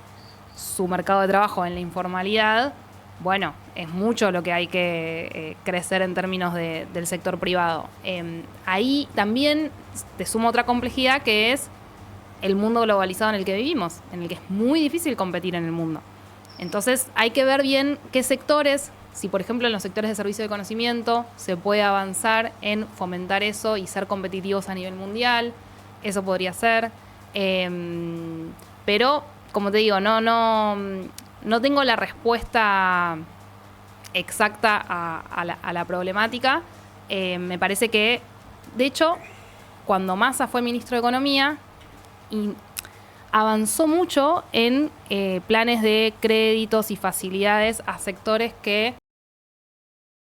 su mercado de trabajo en la informalidad, bueno, es mucho lo que hay que crecer en términos del sector privado. Ahí también te sumo otra complejidad, que es el mundo globalizado en el que vivimos, en el que es muy difícil competir en el mundo. Entonces hay que ver bien qué sectores, si por ejemplo en los sectores de servicio de conocimiento se puede avanzar en fomentar eso y ser competitivos a nivel mundial, eso podría ser. Pero, como te digo, no tengo la respuesta exacta a la problemática. Me parece que, de hecho, cuando Massa fue ministro de Economía, avanzó mucho en planes de créditos y facilidades a sectores que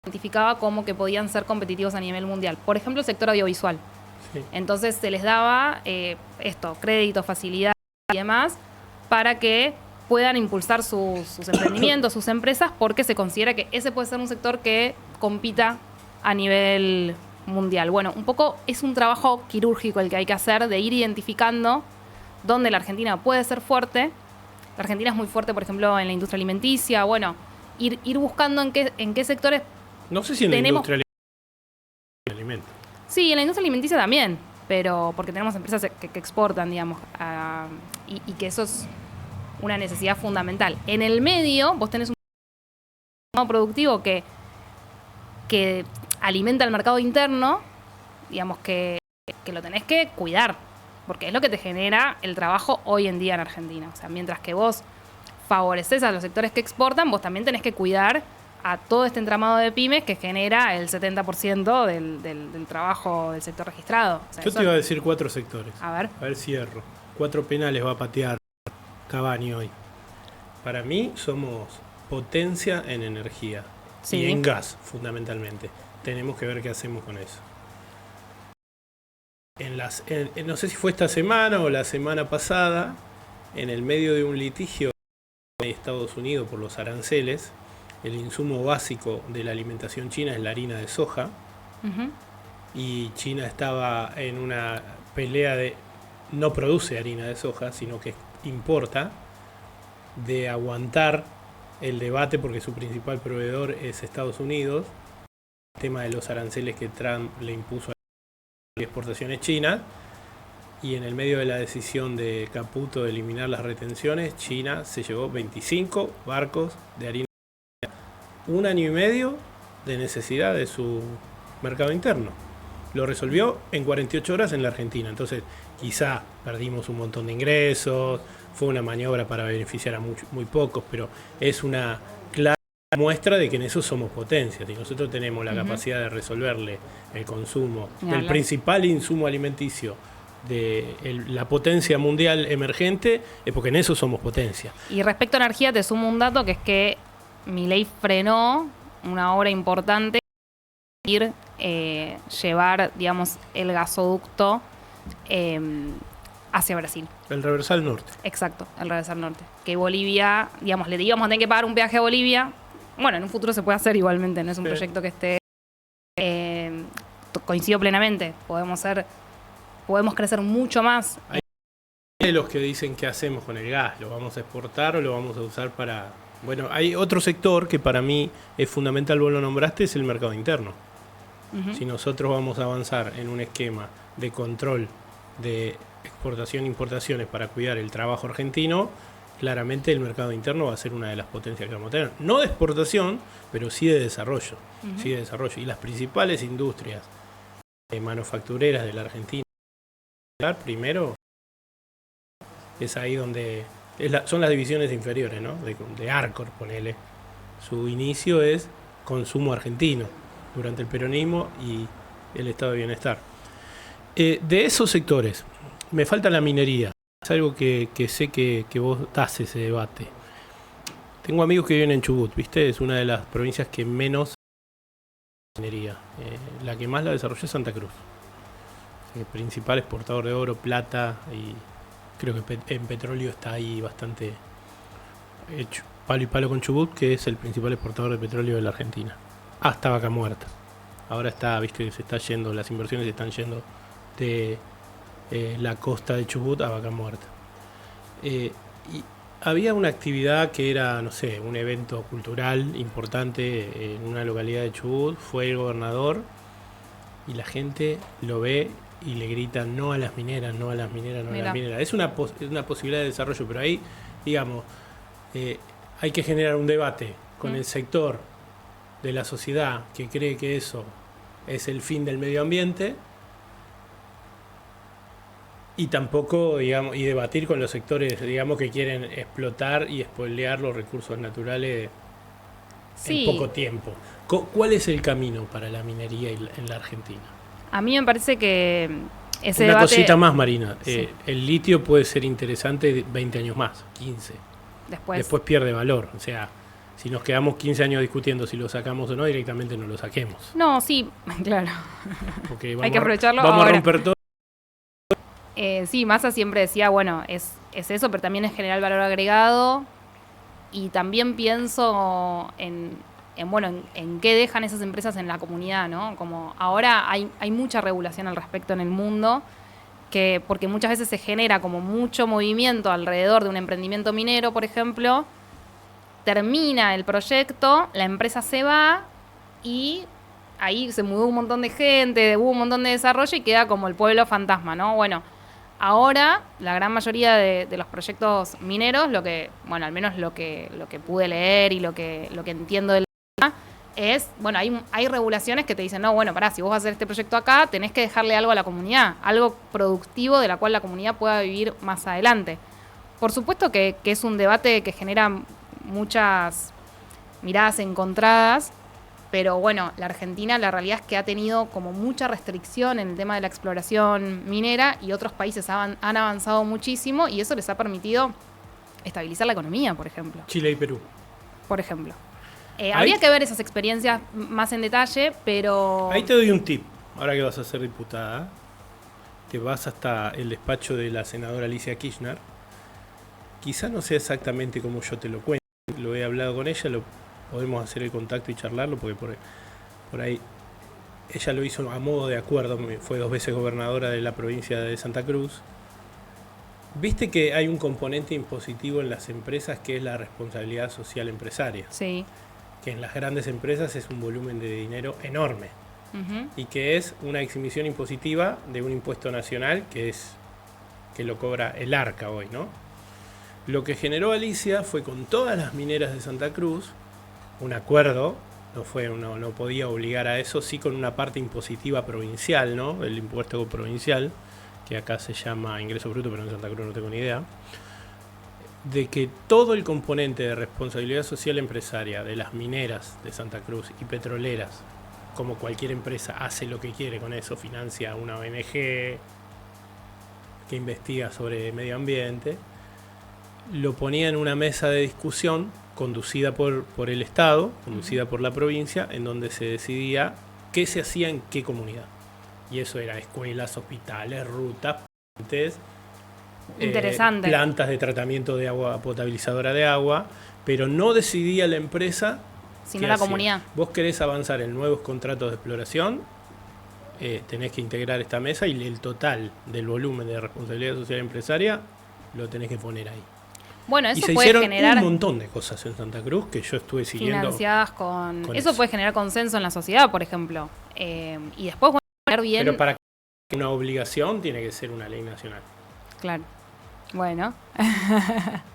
identificaba como que podían ser competitivos a nivel mundial. Por ejemplo, el sector audiovisual. Sí. Entonces se les daba créditos, facilidades y demás para que puedan impulsar sus emprendimientos, sus empresas, porque se considera que ese puede ser un sector que compita a nivel mundial. Bueno, un poco es un trabajo quirúrgico el que hay que hacer de ir identificando dónde la Argentina puede ser fuerte. La Argentina es muy fuerte, por ejemplo, en la industria alimenticia. Bueno, ir buscando en qué sectores. No sé si en la industria alimenticia. Sí, en la industria alimenticia también, pero porque tenemos empresas que exportan, digamos, y que eso es una necesidad fundamental. En el medio, vos tenés un mercado productivo que alimenta el mercado interno, digamos, que lo tenés que cuidar, porque es lo que te genera el trabajo hoy en día en Argentina. O sea, mientras que vos favoreces a los sectores que exportan, vos también tenés que cuidar a todo este entramado de pymes que genera el 70% del trabajo del sector registrado. O sea, yo te iba a decir 4 sectores. A ver, cierro. 4 penales va a patear Cavani hoy. Para mí somos potencia en energía. Sí. Y en gas, fundamentalmente. Tenemos que ver qué hacemos con eso. No sé si fue esta semana o la semana pasada, en el medio de un litigio de Estados Unidos por los aranceles, el insumo básico de la alimentación china es la harina de soja. Uh-huh. Y China estaba en una pelea de... no produce harina de soja, sino que importa, de aguantar el debate porque su principal proveedor es Estados Unidos. El tema de los aranceles que Trump le impuso a las exportaciones chinas. Y en el medio de la decisión de Caputo de eliminar las retenciones, China se llevó 25 barcos de harina. 1 año y medio de necesidad de su mercado interno. Lo resolvió en 48 horas en la Argentina. Entonces, quizá perdimos un montón de ingresos, fue una maniobra para beneficiar a muy pocos, pero es una clara muestra de que en eso somos potencias y nosotros tenemos la capacidad de resolverle el consumo del principal insumo alimenticio de la potencia mundial emergente, es porque en eso somos potencia. Y respecto a energía, te sumo un dato, que es que Milei frenó una obra importante, llevar, digamos, el gasoducto hacia Brasil. El reversal norte. Exacto, el reversal norte. Que Bolivia, digamos, le íbamos a tener que pagar un peaje a Bolivia. Bueno, en un futuro se puede hacer igualmente, no es un proyecto que esté... coincido plenamente, podemos crecer mucho más. Hay los que dicen qué hacemos con el gas, lo vamos a exportar o lo vamos a usar para... Bueno, hay otro sector que para mí es fundamental, vos lo nombraste, es el mercado interno. Si nosotros vamos a avanzar en un esquema de control de exportación e importaciones para cuidar el trabajo argentino, claramente el mercado interno va a ser una de las potencias que vamos a tener. No de exportación, pero sí de desarrollo. Sí de desarrollo. Y las principales industrias manufactureras de la Argentina, primero, es ahí donde son las divisiones inferiores, ¿no? De Arcor, ponele. Su inicio es consumo argentino durante el peronismo y el estado de bienestar. De esos sectores, me falta la minería. Es algo que sé que vos das ese debate. Tengo amigos que viven en Chubut, ¿viste? Es una de las provincias que menos minería. La que más la desarrolla es Santa Cruz. El principal exportador de oro, plata, y creo que en petróleo está ahí bastante hecho palo y palo con Chubut, que es el principal exportador de petróleo de la Argentina. Hasta Vaca Muerta. Ahora está, viste, se está yendo, las inversiones se están yendo de la costa de Chubut a Vaca Muerta. Y había una actividad que era, no sé, un evento cultural importante en una localidad de Chubut. Fue el gobernador y la gente lo ve y le grita no a las mineras, no a las mineras, no a las mineras. Es una posibilidad de desarrollo, pero ahí, digamos, hay que generar un debate con el sector de la sociedad que cree que eso es el fin del medio ambiente, y tampoco, digamos, y debatir con los sectores, digamos, que quieren explotar y spoilear los recursos naturales en poco tiempo. ¿Cuál es el camino para la minería en la Argentina? A mí me parece que ese Una debate... cosita más, Marina. El litio puede ser interesante 20 años más, 15. Después pierde valor. O sea, si nos quedamos 15 años discutiendo si lo sacamos o no, directamente no lo saquemos. No, sí, claro. Porque hay que aprovecharlo. Vamos a romper todo. Sí, Massa siempre decía, bueno, es eso, pero también es generar valor agregado. Y también pienso en qué dejan esas empresas en la comunidad, ¿no? Como ahora hay mucha regulación al respecto en el mundo, porque muchas veces se genera como mucho movimiento alrededor de un emprendimiento minero, por ejemplo. Termina el proyecto, la empresa se va y ahí se mudó un montón de gente, hubo un montón de desarrollo y queda como el pueblo fantasma, ¿no? Bueno, ahora la gran mayoría de los proyectos mineros, al menos lo que pude leer y lo que entiendo del tema es, bueno, hay regulaciones que te dicen, no, bueno, pará, si vos vas a hacer este proyecto acá, tenés que dejarle algo a la comunidad, algo productivo de la cual la comunidad pueda vivir más adelante. Por supuesto que es un debate que genera muchas miradas encontradas, pero bueno, la Argentina, la realidad es que ha tenido como mucha restricción en el tema de la exploración minera y otros países han avanzado muchísimo y eso les ha permitido estabilizar la economía, por ejemplo. Chile y Perú. Por ejemplo. Habría que ver esas experiencias más en detalle, pero... Ahí te doy un tip. Ahora que vas a ser diputada, te vas hasta el despacho de la senadora Alicia Kirchner. Quizá no sea exactamente como yo te lo cuento. Lo he hablado con ella, podemos hacer el contacto y charlarlo, porque por ahí ella lo hizo a modo de acuerdo, fue 2 veces gobernadora de la provincia de Santa Cruz. Viste que hay un componente impositivo en las empresas que es la responsabilidad social empresaria. Sí. Que en las grandes empresas es un volumen de dinero enorme. Y que es una exhibición impositiva de un impuesto nacional que lo cobra el ARCA hoy, ¿no? Lo que generó Alicia fue con todas las mineras de Santa Cruz un acuerdo, no podía obligar a eso, sí con una parte impositiva provincial, ¿no? El impuesto provincial, que acá se llama ingreso bruto, pero en Santa Cruz no tengo ni idea. de que todo el componente de responsabilidad social empresaria de las mineras de Santa Cruz y petroleras, como cualquier empresa hace lo que quiere con eso, financia una ONG que investiga sobre medio ambiente, lo ponía en una mesa de discusión conducida por el Estado, conducida por la provincia, en donde se decidía qué se hacía en qué comunidad. Y eso era escuelas, hospitales, rutas, puentes, interesante. Plantas de tratamiento de agua, potabilizadora de agua, pero no decidía la empresa sino la comunidad. Vos querés avanzar en nuevos contratos de exploración, tenés que integrar esta mesa y el total del volumen de responsabilidad social empresaria lo tenés que poner ahí. Bueno, eso y se puede hicieron generar un montón de cosas en Santa Cruz que yo estuve siguiendo. Financiadas con eso puede generar consenso en la sociedad, por ejemplo. Y después, bueno, ver bien. Pero para que una obligación tiene que ser una ley nacional. Claro. Bueno.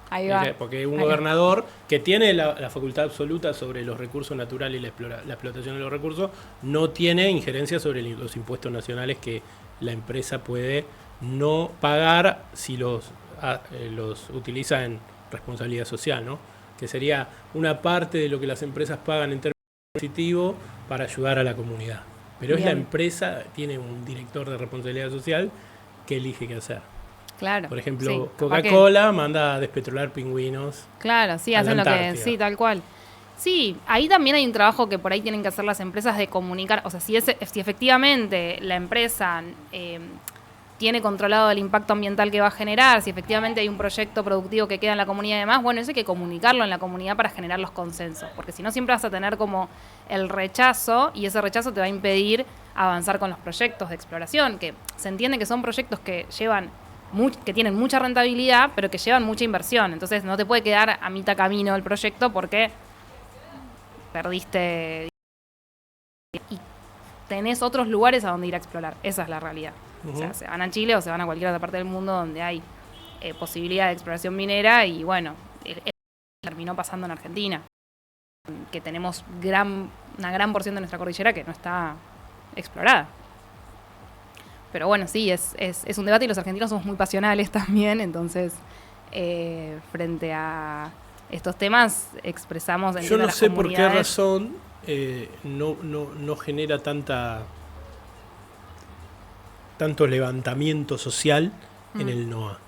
Ahí va. Porque un gobernador que tiene la facultad absoluta sobre los recursos naturales y la explotación de los recursos, no tiene injerencia sobre los impuestos nacionales que la empresa puede no pagar si los utiliza en responsabilidad social, ¿no? Que sería una parte de lo que las empresas pagan en términos positivos para ayudar a la comunidad. Pero bien. Es la empresa, tiene un director de responsabilidad social que elige qué hacer. Claro. Por ejemplo, sí, Coca-Cola manda a despetrolar pingüinos. Claro, sí, hacen lo que... Sí, tal cual. Sí, ahí también hay un trabajo que por ahí tienen que hacer las empresas de comunicar. O sea, si efectivamente la empresa tiene controlado el impacto ambiental que va a generar, si efectivamente hay un proyecto productivo que queda en la comunidad y demás, bueno, eso hay que comunicarlo en la comunidad para generar los consensos. Porque si no, siempre vas a tener como el rechazo, y ese rechazo te va a impedir avanzar con los proyectos de exploración, que se entiende que son proyectos que llevan... que tienen mucha rentabilidad, pero que llevan mucha inversión. Entonces no te puede quedar a mitad camino el proyecto porque perdiste y tenés otros lugares a donde ir a explorar. Esa es la realidad. O sea, se van a Chile o se van a cualquier otra parte del mundo donde hay posibilidad de exploración minera y bueno, terminó pasando en Argentina, que tenemos una gran porción de nuestra cordillera que no está explorada. Pero bueno, sí, es un debate y los argentinos somos muy pasionales también, entonces frente a estos temas expresamos... Yo no sé por qué razón no genera tanto levantamiento social en el NOA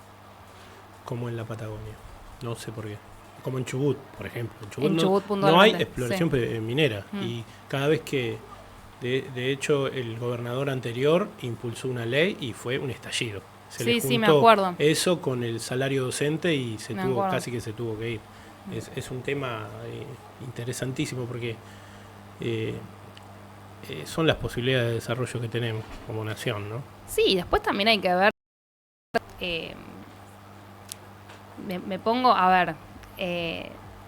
como en la Patagonia. No sé por qué. Como en Chubut, por ejemplo. En Chubut no hay exploración minera y cada vez que... De hecho, el gobernador anterior impulsó una ley y fue un estallido. Se le juntó me acuerdo. Eso con el salario docente y casi que se tuvo que ir. Es un tema interesantísimo porque son las posibilidades de desarrollo que tenemos como nación, ¿no? Sí, después también hay que ver... me pongo a ver...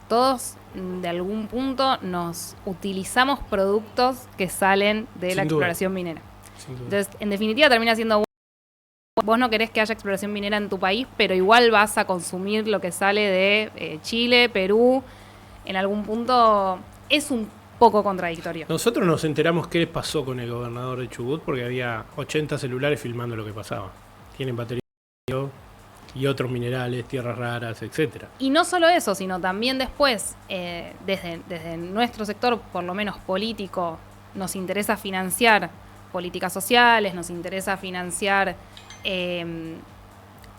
todos de algún punto nos utilizamos productos que salen de la exploración minera. Entonces, en definitiva, termina siendo... Vos no querés que haya exploración minera en tu país, pero igual vas a consumir lo que sale de Chile, Perú. En algún punto es un poco contradictorio. Nosotros nos enteramos qué pasó con el gobernador de Chubut porque había 80 celulares filmando lo que pasaba. Tienen batería y otros minerales, tierras raras, etcétera. Y no solo eso, sino también después, desde nuestro sector, por lo menos político, nos interesa financiar políticas sociales, nos interesa financiar el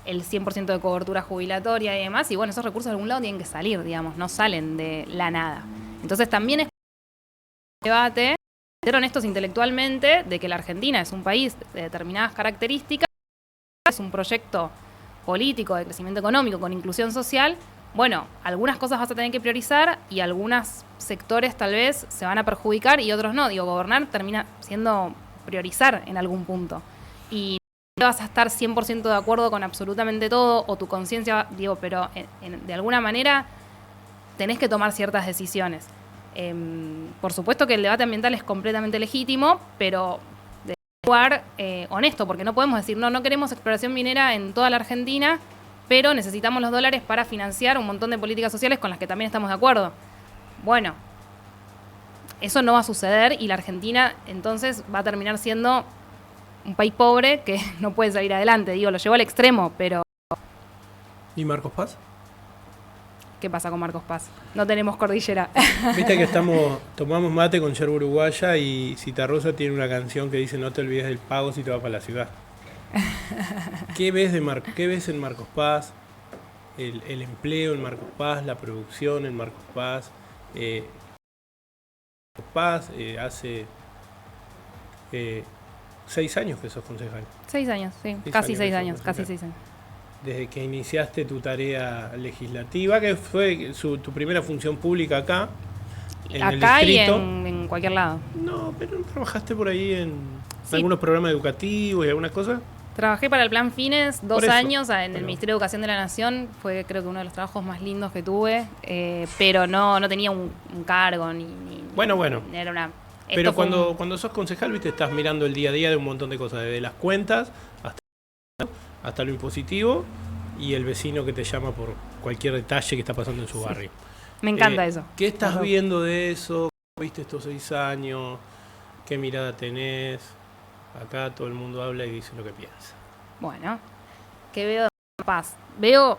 100% de cobertura jubilatoria y demás, y bueno, esos recursos de algún lado tienen que salir, digamos, no salen de la nada. Entonces también es un debate, ser honestos intelectualmente, de que la Argentina es un país de determinadas características, es un proyecto político, de crecimiento económico, con inclusión social, bueno, algunas cosas vas a tener que priorizar y algunos sectores tal vez se van a perjudicar y otros no. Digo, gobernar termina siendo priorizar en algún punto. Y no vas a estar 100% de acuerdo con absolutamente todo o tu conciencia, digo, pero de alguna manera tenés que tomar ciertas decisiones. Por supuesto que el debate ambiental es completamente legítimo, pero... lugar honesto, porque no podemos decir, no queremos exploración minera en toda la Argentina, pero necesitamos los dólares para financiar un montón de políticas sociales con las que también estamos de acuerdo. Bueno, eso no va a suceder y la Argentina entonces va a terminar siendo un país pobre que no puede salir adelante. Digo, lo llevó al extremo, pero... ¿Y Marcos Paz? ¿Qué pasa con Marcos Paz? No tenemos cordillera. Viste que tomamos mate con yerba uruguaya y Citarrosa tiene una canción que dice no te olvides del pago si te vas para la ciudad. ¿Qué ves en Marcos Paz? El empleo en Marcos Paz, la producción en Marcos Paz. Hace 6 años que sos concejal. 6 años, sí. Casi 6 años. Desde que iniciaste tu tarea legislativa, que fue tu primera función pública acá, en acá el distrito. Y en cualquier lado. No, pero ¿trabajaste por ahí en algunos programas educativos y algunas cosas? Trabajé para el Plan Fines 2 años en el Ministerio de Educación de la Nación. Fue creo que uno de los trabajos más lindos que tuve, pero no tenía un cargo ni Bueno. Era una... Pero cuando sos concejal, viste, estás mirando el día a día de un montón de cosas, desde las cuentas hasta lo impositivo y el vecino que te llama por cualquier detalle que está pasando en su barrio. Me encanta eso. ¿Qué estás viendo de eso? ¿Viste estos 6 años? ¿Qué mirada tenés? Acá todo el mundo habla y dice lo que piensa. Bueno, ¿qué veo de Paz? Veo,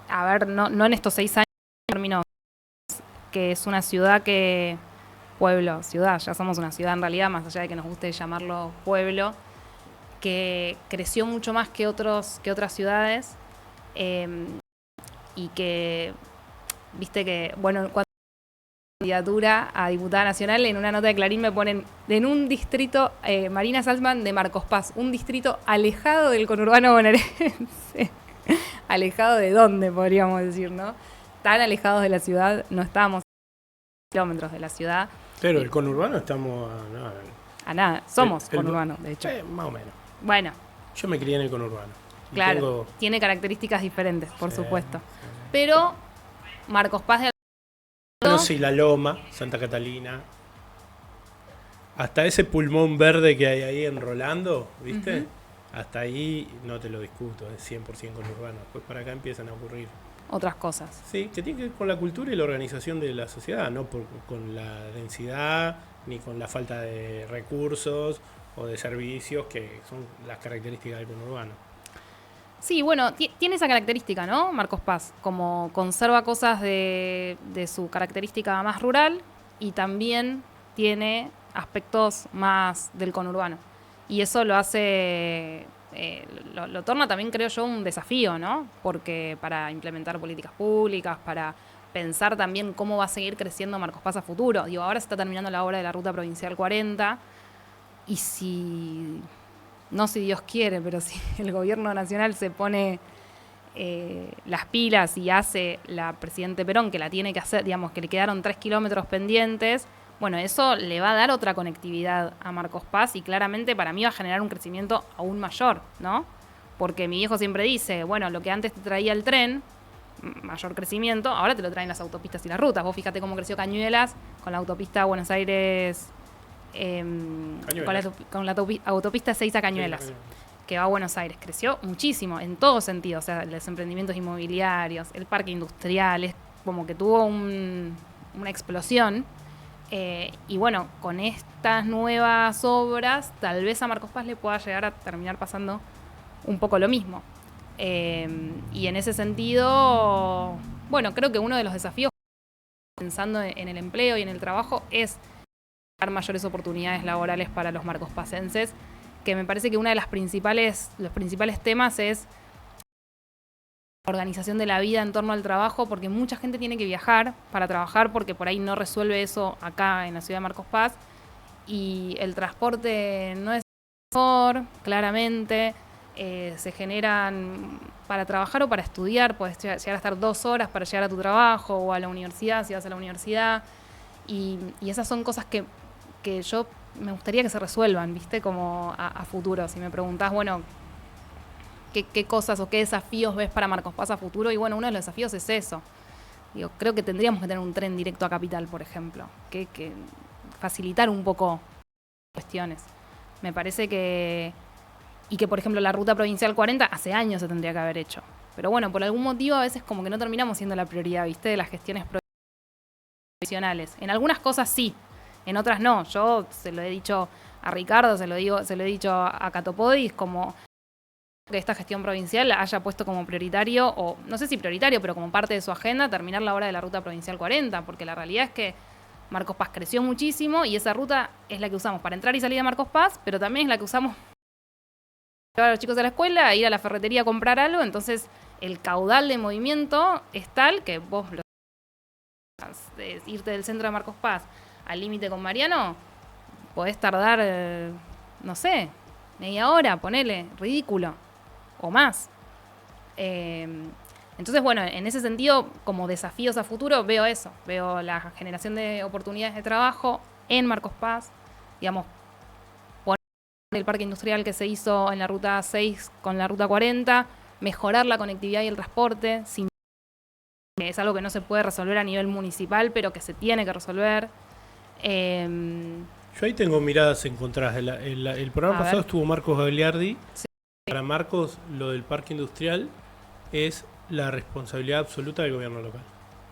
a ver, no en estos 6 años terminó, que es una ciudad ciudad, ya somos una ciudad en realidad, más allá de que nos guste llamarlo pueblo, que creció mucho más que otras ciudades, y que, viste que, bueno, cuando candidatura a diputada nacional, en una nota de Clarín me ponen en un distrito, Marina Salzman de Marcos Paz, un distrito alejado del conurbano bonaerense. ¿Alejado de dónde, podríamos decir, no? Tan alejados de la ciudad, no estábamos a kilómetros de la ciudad. Pero el conurbano estamos a nada, somos conurbano, de hecho. Más o menos. Bueno. Yo me crié en el conurbano. Claro, tiene características diferentes, por supuesto. Pero Marcos Paz de Bueno, sí, La Loma, Santa Catalina. Hasta ese pulmón verde que hay ahí en Rolando, ¿viste? Uh-huh. Hasta ahí no te lo discuto, es 100% conurbano. Después para acá empiezan a ocurrir otras cosas. Sí, que tiene que ver con la cultura y la organización de la sociedad, no con la densidad ni con la falta de recursos o de servicios que son las características del conurbano. Sí, bueno, tiene esa característica, ¿no? Marcos Paz, como conserva cosas de su característica más rural y también tiene aspectos más del conurbano. Y eso lo hace, lo torna también, creo yo, un desafío, ¿no? Porque para implementar políticas públicas, para pensar también cómo va a seguir creciendo Marcos Paz a futuro. Digo, ahora se está terminando la obra de la Ruta Provincial 40 y si Dios quiere, pero si el gobierno nacional se pone las pilas y hace la Presidente Perón, que la tiene que hacer, digamos, que le quedaron 3 kilómetros pendientes, bueno, eso le va a dar otra conectividad a Marcos Paz y claramente para mí va a generar un crecimiento aún mayor, ¿no? Porque mi viejo siempre dice, bueno, lo que antes te traía el tren, mayor crecimiento, ahora te lo traen las autopistas y las rutas. Vos fíjate cómo creció Cañuelas con la autopista Buenos Aires, con la autopista 6 a Cañuelas, que va a Buenos Aires. Creció muchísimo, en todos sentidos, o sea, los emprendimientos inmobiliarios, el parque industrial, es como que tuvo una explosión. Y bueno, con estas nuevas obras, tal vez a Marcos Paz le pueda llegar a terminar pasando un poco lo mismo. Y en ese sentido, bueno, creo que uno de los desafíos, pensando en el empleo y en el trabajo, es dar mayores oportunidades laborales para los marcospacenses, que me parece que uno de los principales temas es la organización de la vida en torno al trabajo, porque mucha gente tiene que viajar para trabajar, porque por ahí no resuelve eso acá en la ciudad de Marcos Paz, y el transporte no es mejor, claramente. Se generan para trabajar o para estudiar, puedes llegar a estar 2 horas para llegar a tu trabajo o a la universidad, si vas a la universidad, y esas son cosas que yo me gustaría que se resuelvan, ¿viste? Como a futuro. Si me preguntás, bueno, ¿qué cosas o qué desafíos ves para Marcos Paz a futuro? Y bueno, uno de los desafíos es eso. Digo, creo que tendríamos que tener un tren directo a Capital, por ejemplo, que facilitar un poco cuestiones. Me parece que por ejemplo, la Ruta Provincial 40 hace años se tendría que haber hecho. Pero bueno, por algún motivo a veces como que no terminamos siendo la prioridad, ¿viste? De las gestiones provinciales. En algunas cosas sí, en otras no. Yo se lo he dicho a Ricardo, se lo he dicho a Catopodis, como que esta gestión provincial haya puesto como prioritario, o no sé si prioritario, pero como parte de su agenda, terminar la obra de la Ruta Provincial 40, porque la realidad es que Marcos Paz creció muchísimo y esa ruta es la que usamos para entrar y salir de Marcos Paz, pero también es la que usamos para llevar a los chicos a la escuela, ir a la ferretería a comprar algo. Entonces el caudal de movimiento es tal que vos irte del centro de Marcos Paz al límite con Mariano, podés tardar, no sé, media hora, ponele, ridículo, o más. Entonces, bueno, en ese sentido, como desafíos a futuro, veo eso. Veo la generación de oportunidades de trabajo en Marcos Paz, digamos, poner el parque industrial que se hizo en la Ruta 6 con la Ruta 40, mejorar la conectividad y el transporte, es algo que no se puede resolver a nivel municipal, pero que se tiene que resolver. Yo ahí tengo miradas encontradas. El programa pasado estuvo Marcos Gagliardi. Sí. Para Marcos, lo del parque industrial es la responsabilidad absoluta del gobierno local.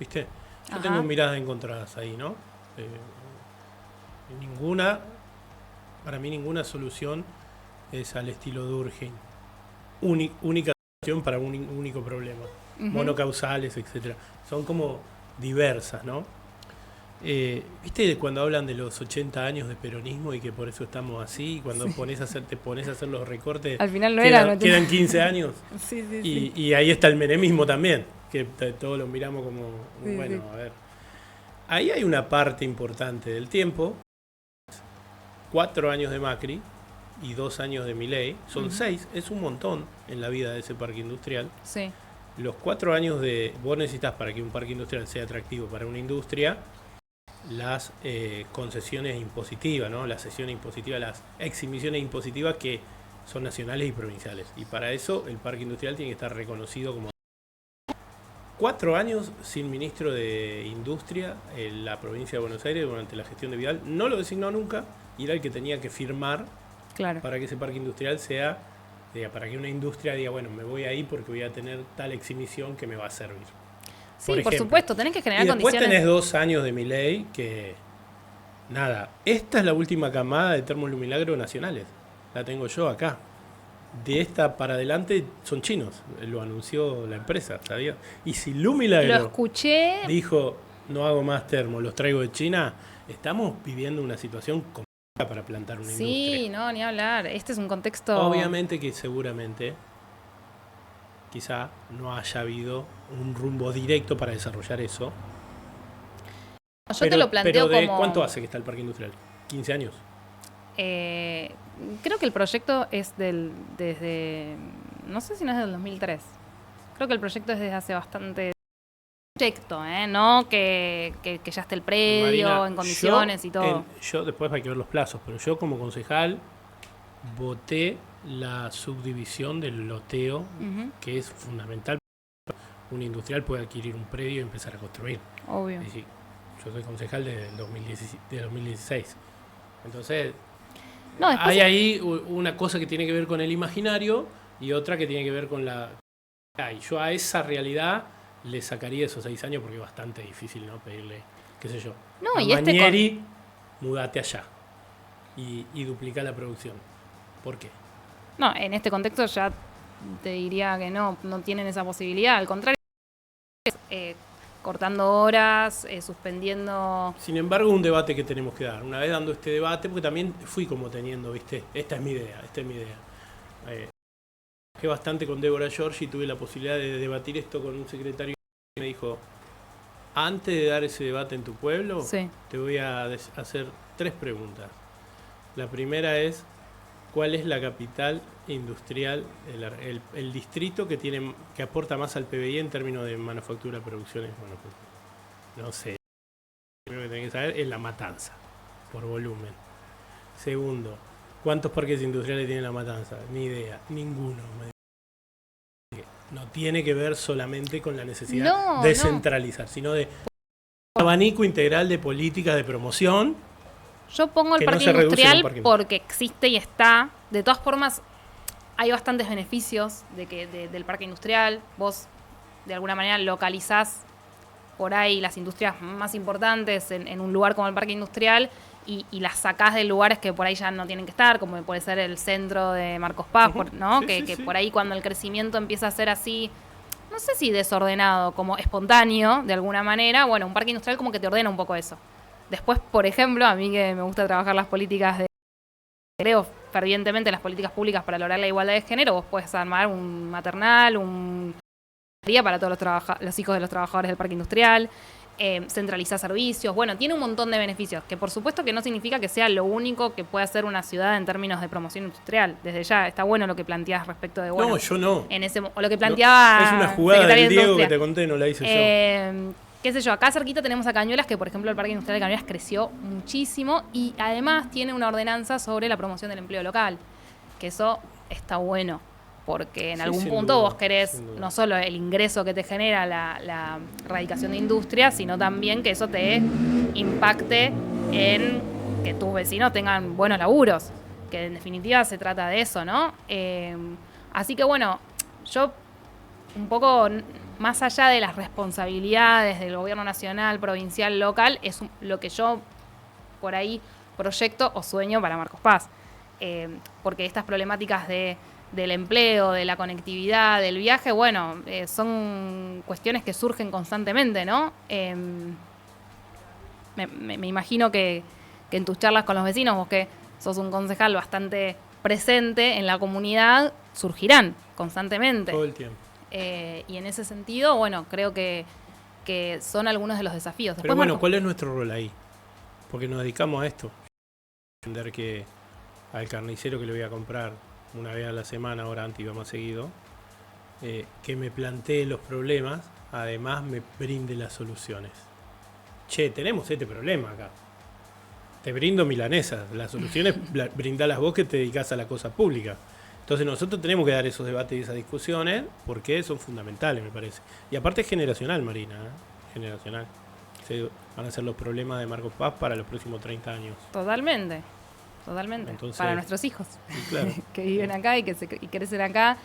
¿Viste? Yo tengo miradas encontradas ahí, ¿no? Para mí ninguna solución es al estilo Durkheim. Única solución para un único problema. Monocausales, etcétera. Son como diversas, ¿no? ¿Viste cuando hablan de los 80 años de peronismo y que por eso estamos así? Cuando te pones a hacer los recortes, al final no quedan 15 años. Sí. Y ahí está el menemismo también, que todos lo miramos como, a ver. Ahí hay una parte importante del tiempo, 4 años de Macri y 2 años de Milei, son 6, es un montón en la vida de ese parque industrial. Sí. Los 4 años vos necesitas para que un parque industrial sea atractivo para una industria, las concesiones impositivas, ¿no? Las cesiones impositivas, las exhibiciones impositivas que son nacionales y provinciales. Y para eso el parque industrial tiene que estar reconocido como... 4 años sin ministro de Industria en la provincia de Buenos Aires durante la gestión de Vidal. No lo designó nunca y era el que tenía que firmar para que ese parque industrial para que una industria diga, bueno, me voy ahí porque voy a tener tal exhibición que me va a servir. Sí, por supuesto, tenés que generar condiciones. Después tenés 2 años de Milei que, nada, esta es la última camada de termos Lumilagro nacionales. La tengo yo acá. De esta para adelante son chinos, lo anunció la empresa, ¿sabías? Y si Lumilagro lo escuché, dijo, no hago más termos, los traigo de China, estamos viviendo una situación complicada para plantar una industria. Sí, no, ni hablar. Este es un contexto... Obviamente que seguramente quizá no haya habido un rumbo directo para desarrollar eso. Yo te lo planteo como... ¿Cuánto hace que está el parque industrial? ¿15 años? Creo que el proyecto es desde... No sé si no es del 2003. Creo que el proyecto es desde hace bastante... Proyecto, ¿no? Que ya esté el predio, Marina, en condiciones y todo. Yo después hay que ver los plazos, pero yo como concejal voté la subdivisión del loteo, que es fundamental para que un industrial pueda adquirir un predio y empezar a construir. Obvio. Es decir, yo soy concejal de 2016. Entonces, hay ahí una cosa que tiene que ver con el imaginario y otra que tiene que ver con la... Y yo a esa realidad le sacaría esos 6 años porque es bastante difícil, ¿no? Pedirle, qué sé yo, no, a Manieri, mudate allá y duplica la producción. ¿Por qué? No, en este contexto ya te diría que no tienen esa posibilidad. Al contrario, cortando horas, suspendiendo... Sin embargo, un debate que tenemos que dar. Una vez dando este debate, porque también fui como teniendo, ¿viste? Esta es mi idea. Trabajé bastante con Débora Giorgi y tuve la posibilidad de debatir esto con un secretario que me dijo, antes de dar ese debate en tu pueblo, te voy a hacer 3 preguntas. La primera es, ¿cuál es la capital industrial, el distrito que aporta más al PBI en términos de manufactura, producciones? Bueno, no sé. Lo primero que tenés que saber es La Matanza, por volumen. Segundo, ¿cuántos parques industriales tiene La Matanza? Ni idea, ninguno. No tiene que ver solamente con la necesidad de centralizar, sino de un abanico integral de políticas de promoción. Yo pongo el parque industrial porque existe y está. De todas formas, hay bastantes beneficios del parque industrial. Vos, de alguna manera, localizás por ahí las industrias más importantes en un lugar como el parque industrial y las sacás de lugares que por ahí ya no tienen que estar, como puede ser el centro de Marcos Paz, ¿no? Sí, que sí. por ahí cuando el crecimiento empieza a ser así, no sé si desordenado, como espontáneo, de alguna manera, bueno, un parque industrial como que te ordena un poco eso. Después, por ejemplo, a mí que me gusta trabajar las políticas creo fervientemente en las políticas públicas para lograr la igualdad de género, vos puedes armar un maternal, un día para todos los hijos de los trabajadores del parque industrial, centralizar servicios, bueno, tiene un montón de beneficios, que por supuesto que no significa que sea lo único que puede hacer una ciudad en términos de promoción industrial. Desde ya está bueno lo que planteás respecto de, bueno, no, yo no. O lo que planteaba no, es una jugada Secretaría del de Diego Industria. que te conté, no la hice yo. Qué sé yo, acá cerquita tenemos a Cañuelas, que por ejemplo el Parque Industrial de Cañuelas creció muchísimo y además tiene una ordenanza sobre la promoción del empleo local, que eso está bueno, porque en algún punto vos querés no solo el ingreso que te genera la radicación de industria, sino también que eso te impacte en que tus vecinos tengan buenos laburos, que en definitiva se trata de eso, ¿no? Así que bueno, yo un poco más allá de las responsabilidades del gobierno nacional, provincial, local, es lo que yo por ahí proyecto o sueño para Marcos Paz. Porque estas problemáticas del empleo, de la conectividad, del viaje, bueno, son cuestiones que surgen constantemente, ¿no? Me imagino que en tus charlas con los vecinos, vos que sos un concejal bastante presente en la comunidad, surgirán constantemente. Todo el tiempo. Y en ese sentido, bueno, creo que son algunos de los desafíos. Pero bueno, ¿cuál es nuestro rol ahí? Porque nos dedicamos a esto. Entender que al carnicero que le voy a comprar una vez a la semana, ahora antes iba más seguido, que me plantee los problemas, además me brinde las soluciones. Che, tenemos este problema acá. Te brindo milanesas. Las soluciones brindalas vos que te dedicás a la cosa pública. Entonces nosotros tenemos que dar esos debates y esas discusiones porque son fundamentales, me parece. Y aparte es generacional, Marina, generacional. Van a ser los problemas de Marcos Paz para los próximos 30 años. Totalmente. Entonces, para nuestros hijos, claro, que viven acá y y crecen acá.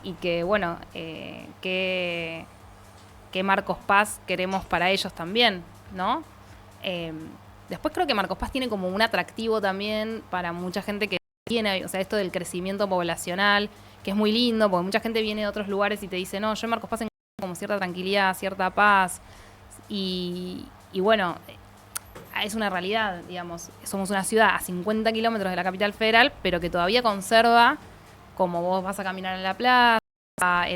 Y que, bueno, que Marcos Paz queremos para ellos también, ¿no? Después creo que Marcos Paz tiene como un atractivo también para mucha gente que tiene, o sea, esto del crecimiento poblacional, que es muy lindo, porque mucha gente viene de otros lugares y te dice, no, yo en Marcos Paz encuentro como cierta tranquilidad, cierta paz, y bueno, es una realidad, digamos, somos una ciudad a 50 kilómetros de la capital federal, pero que todavía conserva, como vos vas a caminar en la plaza,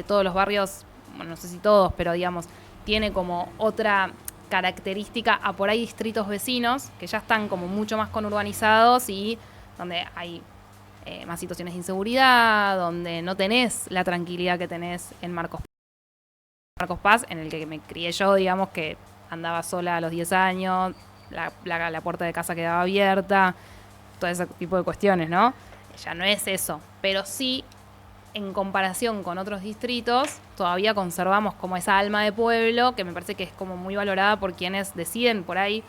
todos los barrios, bueno, no sé si todos, pero digamos, tiene como otra característica a por ahí distritos vecinos, que ya están como mucho más conurbanizados y donde hay más situaciones de inseguridad, donde no tenés la tranquilidad que tenés en Marcos Paz, en el que me crié yo, digamos, que andaba sola a los 10 años, la puerta de casa quedaba abierta, todo ese tipo de cuestiones, ¿no? Ya no es eso, pero sí, en comparación con otros distritos, todavía conservamos como esa alma de pueblo, que me parece que es como muy valorada por quienes deciden por ahí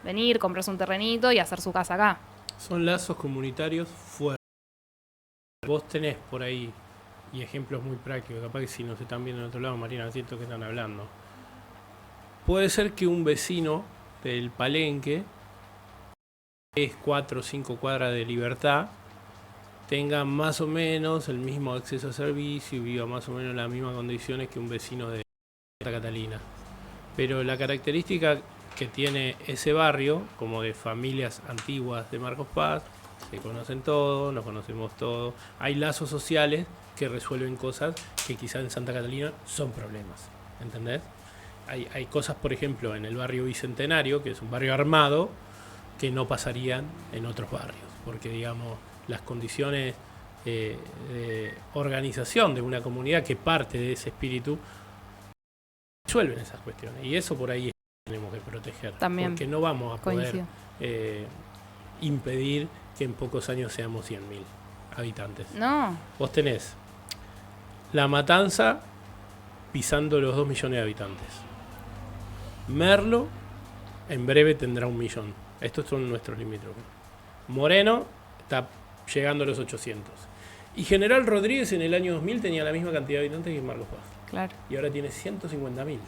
venir, comprarse un terrenito y hacer su casa acá. Son lazos comunitarios fuertes. Vos tenés por ahí, y ejemplos muy prácticos, capaz que si nos están viendo en otro lado, Marina, siento que están hablando. Puede ser que un vecino del Palenque, es 4 o 5 cuadras de Libertad, tenga más o menos el mismo acceso a servicio y viva más o menos en las mismas condiciones que un vecino de Santa Catalina. Pero la característica que tiene ese barrio, como de familias antiguas de Marcos Paz, se conocen todos, nos conocemos todos, hay lazos sociales que resuelven cosas que quizás en Santa Catalina son problemas, ¿entendés? Hay cosas, por ejemplo, en el barrio Bicentenario, que es un barrio armado, que no pasarían en otros barrios, porque digamos, las condiciones de organización de una comunidad que parte de ese espíritu resuelven esas cuestiones, y eso por ahí tenemos que proteger, también, porque no vamos a poder impedir que en pocos años seamos 100.000 habitantes. No. Vos tenés La Matanza pisando los 2 millones de habitantes. Merlo en breve tendrá 1 millón. Estos son nuestros limítrofes. Moreno está llegando a los 800. Y General Rodríguez en el año 2000 tenía la misma cantidad de habitantes que Marcos Paz. Claro. Y ahora tiene 150.000.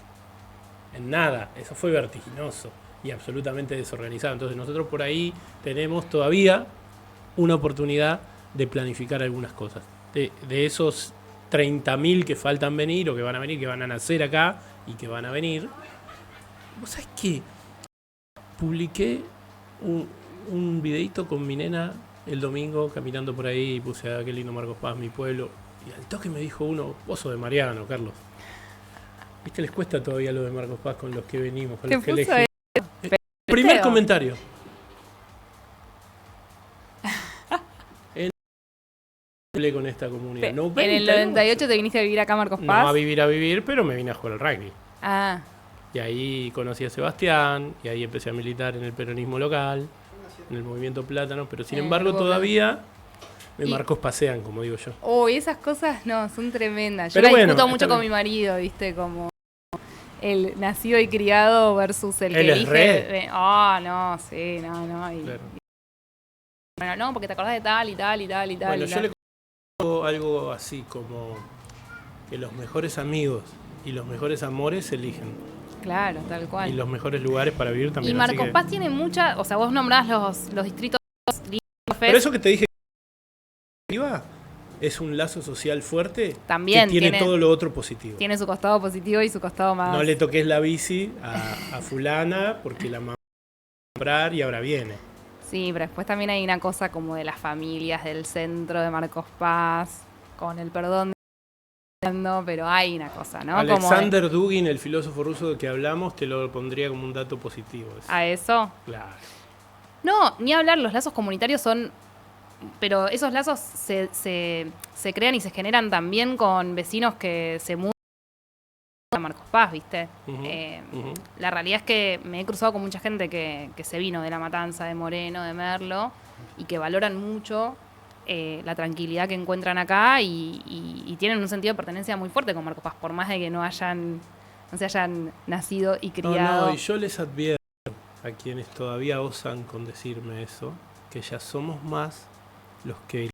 En nada, eso fue vertiginoso. y absolutamente desorganizado. Entonces nosotros por ahí tenemos todavía una oportunidad de planificar algunas cosas. De esos 30.000 que faltan venir o que van a venir, que van a nacer acá y que van a venir, ¿vos sabés qué? Publiqué un videito con mi nena el domingo caminando por ahí y puse qué lindo Marcos Paz, mi pueblo. Y al toque me dijo uno, vos sos de Mariano, Carlos. ¿Viste? Les cuesta todavía lo de Marcos Paz con los que venimos, con los que elegimos. Primer comentario. Con esta comunidad. En el 98 te viniste a vivir acá, Marcos Paz. No a vivir, pero me vine a jugar al rugby. Ah. Y ahí conocí a Sebastián, y ahí empecé a militar en el peronismo local, en el movimiento Plátano, pero sin embargo todavía me Marcos pasean, como digo yo. Oh, y esas cosas no, son tremendas. Yo la discuto mucho con mi marido, ¿viste? Como el nacido y criado versus el que elige. No, sí, no. Bueno, no, porque te acordás de tal y tal y tal y tal. Bueno, yo le conozco algo así como que los mejores amigos y los mejores amores se eligen. Claro, tal cual. Y los mejores lugares para vivir también. Y Marcos Paz tiene mucha, o sea, vos nombrás los distritos. Pero eso que te dije arriba es un lazo social fuerte. También que tiene todo lo otro positivo. Tiene su costado positivo y su costado más. No le toques la bici a fulana porque la mamá va a comprar y ahora viene. Sí, pero después también hay una cosa como de las familias del centro de Marcos Paz, con el perdón pero hay una cosa, ¿no? Alexander Dugin, el filósofo ruso del que hablamos, te lo pondría como un dato positivo. ¿A eso? Claro. No, ni hablar, los lazos comunitarios son... Pero esos lazos se crean y se generan también con vecinos que se mudan a Marcos Paz, ¿viste? La realidad es que me he cruzado con mucha gente que se vino de La Matanza, de Moreno, de Merlo, y que valoran mucho la tranquilidad que encuentran acá y tienen un sentido de pertenencia muy fuerte con Marcos Paz, por más de que no se hayan nacido y criado. No, y yo les advierto a quienes todavía osan con decirme eso, que ya somos más los que...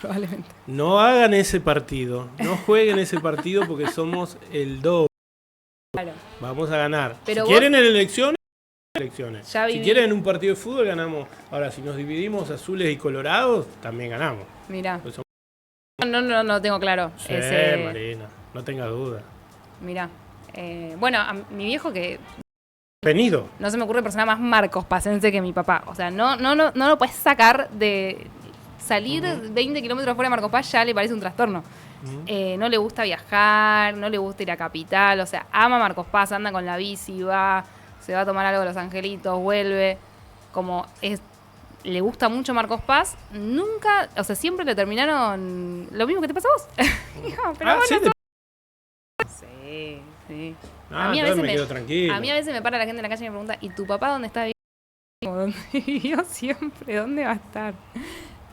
Probablemente. No hagan ese partido, no jueguen ese partido porque somos el doble. Claro. Vamos a ganar. Pero si quieren en elecciones. Si quieren en un partido de fútbol ganamos. Ahora, si nos dividimos azules y colorados, también ganamos. Mirá. Pues no tengo claro. Sí, Marina, no tengas duda. Mirá. Bueno, a mi viejo que... Venido. No se me ocurre persona más Marcos Pacense que mi papá. O sea, no lo puedes sacar de... Salir 20 kilómetros fuera de Marcos Paz ya le parece un trastorno. No le gusta viajar, no le gusta ir a Capital. O sea, ama Marcos Paz, anda con la bici, se va a tomar algo de Los Angelitos, vuelve. Le gusta mucho Marcos Paz. Nunca, o sea, siempre le terminaron lo mismo que te pasó a vos. Pero bueno, sí. A mí a veces me quedo tranquilo. A mí a veces me para la gente en la calle y me pregunta, ¿y tu papá dónde está? ¿Dónde vivió siempre? ¿Dónde va a estar?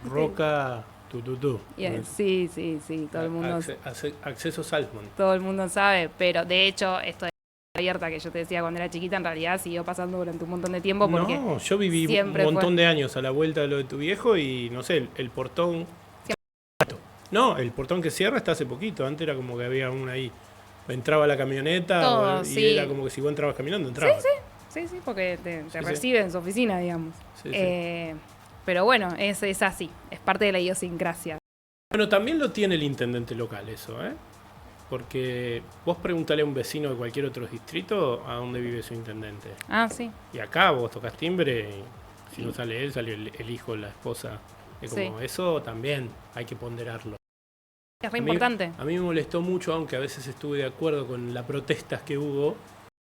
Roca, Sí, todo el mundo. Acceso Salmon. Todo el mundo sabe, pero de hecho, esto de abierta que yo te decía cuando era chiquita, en realidad siguió pasando durante un montón de tiempo. Porque no, yo viví un montón de años a la vuelta de lo de tu viejo y no sé, el portón. No, el portón que cierra está hace poquito. Antes era como que había uno ahí. Entraba la camioneta y era como que si vos entrabas caminando, entrabas. Sí, porque te recibe en su oficina, digamos. Sí. Pero bueno, es así, es parte de la idiosincrasia. Bueno, también lo tiene el intendente local eso, porque vos preguntale a un vecino de cualquier otro distrito a dónde vive su intendente. Ah, sí. Y acá vos tocas timbre y si no sale él, sale el hijo, la esposa. Es como eso también hay que ponderarlo. Es re importante. A mí me molestó mucho, aunque a veces estuve de acuerdo con las protestas que hubo,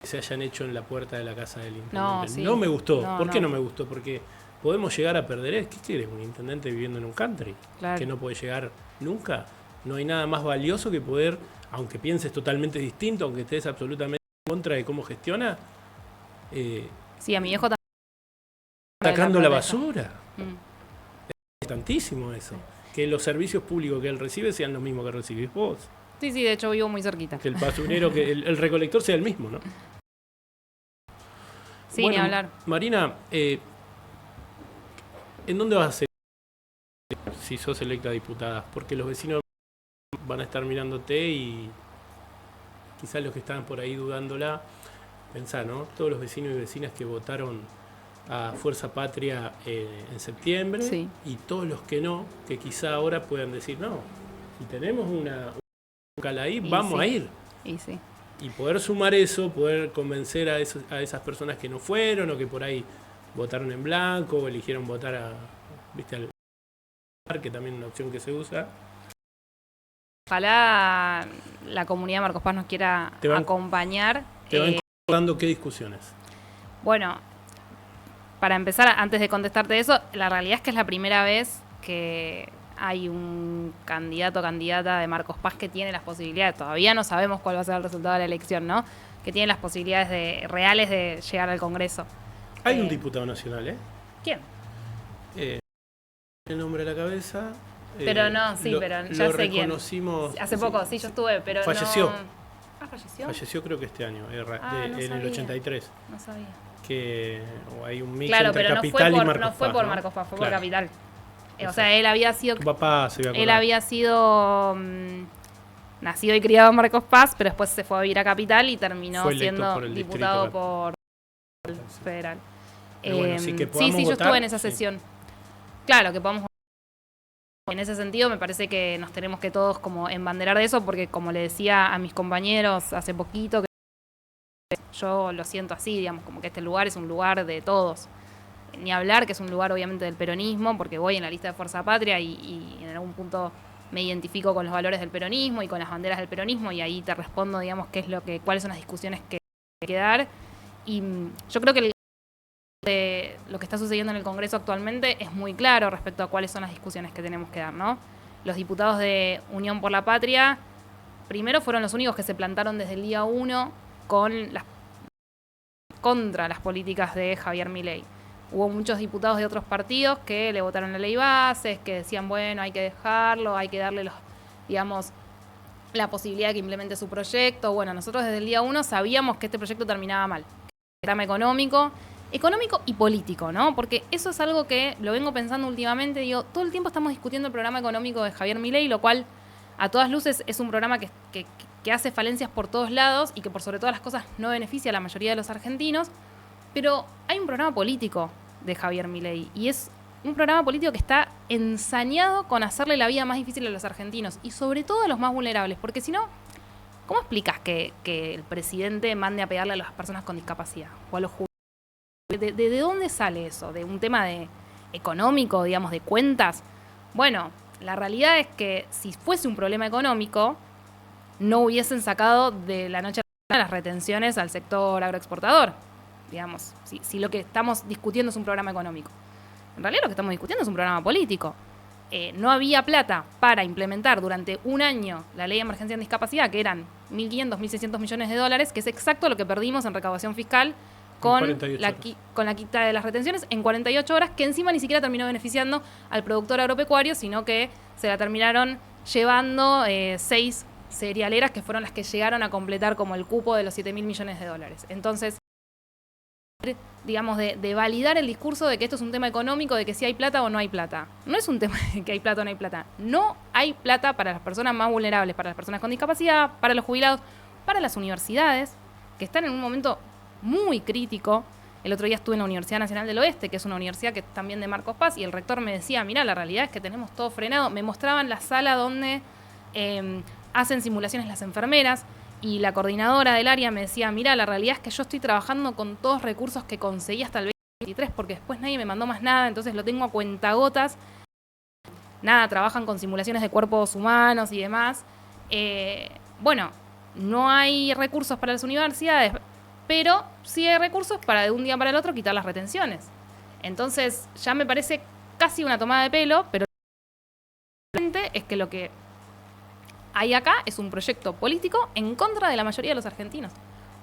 que se hayan hecho en la puerta de la casa del intendente. No me gustó. ¿Por qué no me gustó? Porque podemos llegar a perder. ¿Qué quieres? ¿Un intendente viviendo en un country? Claro. Que no puede llegar nunca. No hay nada más valioso que poder, aunque pienses totalmente distinto, aunque estés absolutamente en contra de cómo gestiona. Sí, a mi viejo también. Sacando la basura. Es tantísimo eso. Que los servicios públicos que él recibe sean los mismos que recibís vos. Sí, de hecho vivo muy cerquita. Que el basurero, que el recolector sea el mismo, ¿no? Sí, bueno, ni hablar. Marina, ¿en dónde vas a ser si sos electa diputada? Porque los vecinos van a estar mirándote y quizás los que estaban por ahí dudándola Pensá, ¿no? Todos los vecinos y vecinas que votaron a Fuerza Patria en septiembre, Sí. y todos los que no, que quizá ahora puedan decir, no, si tenemos un local ahí, Y vamos sí. a ir. Y sí. Y poder sumar eso, poder convencer a esas personas que no fueron o que por ahí votaron en blanco o eligieron votar ¿viste? Que también es una opción que se usa. Ojalá la comunidad de Marcos Paz nos quiera acompañar. Te van dando qué discusiones. Bueno, para empezar, antes de contestarte eso, la realidad es que es la primera vez que hay un candidato o candidata de Marcos Paz que tiene las posibilidades, todavía no sabemos cuál va a ser el resultado de la elección, ¿no? Que tiene las posibilidades reales de llegar al Congreso. Hay un diputado nacional, ¿eh? ¿Quién? El nombre de la cabeza. Pero no, sí, pero ya sé quién. Hace poco, sí, yo estuve, pero falleció. no... ¿Falleció? Falleció creo que este año, no en el 83. No sabía. Que hay un mix claro, entre pero Capital y Marcos Paz. No fue por Marcos Paz, fue claro. por Capital. O sea, él había sido... Tu papá se iba a acordar. Él había sido nacido y criado en Marcos Paz, pero después se fue a vivir a Capital y terminó siendo diputado por el federal. Bueno, sí, yo estuve en esa sesión. Claro, que podamos... En ese sentido, me parece que nos tenemos que todos como embanderar de eso, porque como le decía a mis compañeros hace poquito, que yo lo siento así, digamos, como que este lugar es un lugar de todos. Ni hablar que es un lugar obviamente del peronismo, porque voy en la lista de Fuerza Patria y en algún punto me identifico con los valores del peronismo y con las banderas del peronismo, y ahí te respondo, digamos, cuáles son las discusiones que hay que dar. Y yo creo que lo que está sucediendo en el Congreso actualmente es muy claro respecto a cuáles son las discusiones que tenemos que dar, ¿no? Los diputados de Unión por la Patria, primero fueron los únicos que se plantaron desde el día 1 contra las políticas de Javier Milei. Hubo muchos diputados de otros partidos que le votaron la ley bases, que decían, bueno, hay que dejarlo, hay que darle la posibilidad de que implemente su proyecto. Bueno, nosotros desde el día 1 sabíamos que este proyecto terminaba mal. Programa económico y político, ¿no? Porque eso es algo que lo vengo pensando últimamente. Digo, todo el tiempo estamos discutiendo el programa económico de Javier Milei, lo cual a todas luces es un programa que hace falencias por todos lados y que por sobre todas las cosas no beneficia a la mayoría de los argentinos. Pero hay un programa político de Javier Milei y es un programa político que está ensañado con hacerle la vida más difícil a los argentinos y sobre todo a los más vulnerables, porque si no, ¿cómo explicas que el presidente mande a pegarle a las personas con discapacidad o a los jubilados? ¿De dónde sale eso? ¿De un tema económico, digamos, de cuentas? Bueno, la realidad es que si fuese un problema económico, no hubiesen sacado de la noche a la mañana las retenciones al sector agroexportador. Digamos, si lo que estamos discutiendo es un programa económico. En realidad lo que estamos discutiendo es un programa político. No había plata para implementar durante un año la ley de emergencia en discapacidad, que eran 1.500, 1.600 millones de dólares, que es exacto lo que perdimos en recaudación fiscal con la quita de las retenciones en 48 horas, que encima ni siquiera terminó beneficiando al productor agropecuario, sino que se la terminaron llevando 6 cerealeras, que fueron las que llegaron a completar como el cupo de los 7.000 millones de dólares. Entonces, digamos, de validar el discurso de que esto es un tema económico, de que si hay plata o no hay plata. No es un tema de que hay plata o no hay plata. No hay plata para las personas más vulnerables, para las personas con discapacidad, para los jubilados, para las universidades, que están en un momento muy crítico. El otro día estuve en la Universidad Nacional del Oeste, que es una universidad que es también de Marcos Paz, y el rector me decía, mirá, la realidad es que tenemos todo frenado. Me mostraban la sala donde hacen simulaciones las enfermeras, y la coordinadora del área me decía, mirá, la realidad es que yo estoy trabajando con todos los recursos que conseguí hasta el 2023, porque después nadie me mandó más nada, entonces lo tengo a cuentagotas. Nada, trabajan con simulaciones de cuerpos humanos y demás. Bueno, no hay recursos para las universidades, pero sí hay recursos para de un día para el otro quitar las retenciones. Entonces ya me parece casi una tomada de pelo, pero es que lo que hay acá es un proyecto político en contra de la mayoría de los argentinos.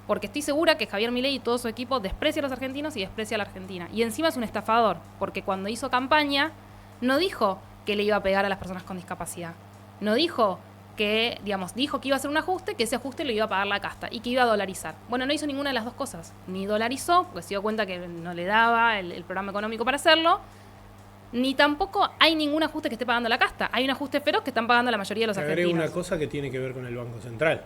Porque estoy segura que Javier Milei y todo su equipo desprecia a los argentinos y desprecia a la Argentina. Y encima es un estafador, porque cuando hizo campaña no dijo que le iba a pegar a las personas con discapacidad. No dijo que, digamos, dijo que iba a hacer un ajuste, que ese ajuste lo iba a pagar la casta y que iba a dolarizar. Bueno, no hizo ninguna de las dos cosas. Ni dolarizó, porque se dio cuenta que no le daba el programa económico para hacerlo, ni tampoco hay ningún ajuste que esté pagando la casta. Hay un ajuste feroz que están pagando la mayoría de los argentinos. Agrego una cosa que tiene que ver con el Banco Central.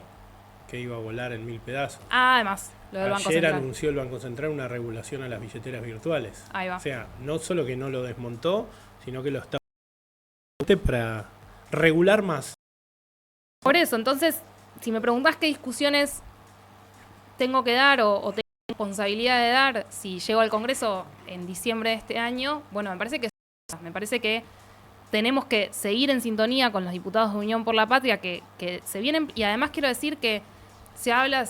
que iba a volar en 1000 pedazos. Ah, además, lo del Banco Ayer Central. anunció el Banco Central una regulación a las billeteras virtuales. Ahí va. O sea, no solo que no lo desmontó, sino que lo está para regular más. Por eso, entonces, si me preguntás qué discusiones tengo que dar o tengo responsabilidad de dar si llego al Congreso en diciembre de este año, bueno, me parece que tenemos que seguir en sintonía con los diputados de Unión por la Patria que se vienen, y además quiero decir que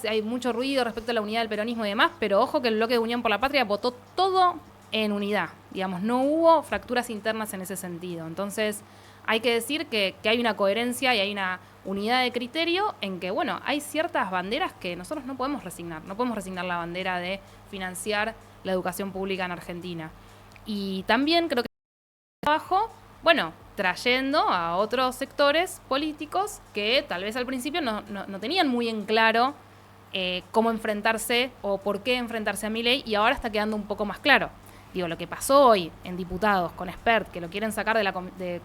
hay mucho ruido respecto a la unidad del peronismo y demás, pero ojo que el bloque de Unión por la Patria votó todo en unidad, digamos, no hubo fracturas internas en ese sentido. Entonces, hay que decir que hay una coherencia y hay una unidad de criterio en que, bueno, hay ciertas banderas que nosotros no podemos resignar. No podemos resignar la bandera de financiar la educación pública en Argentina. Y también creo que trabajo, bueno, trayendo a otros sectores políticos que tal vez al principio no tenían muy en claro cómo enfrentarse o por qué enfrentarse a Milei, y ahora está quedando un poco más claro. Digo, lo que pasó hoy en diputados con Espert, que lo quieren sacar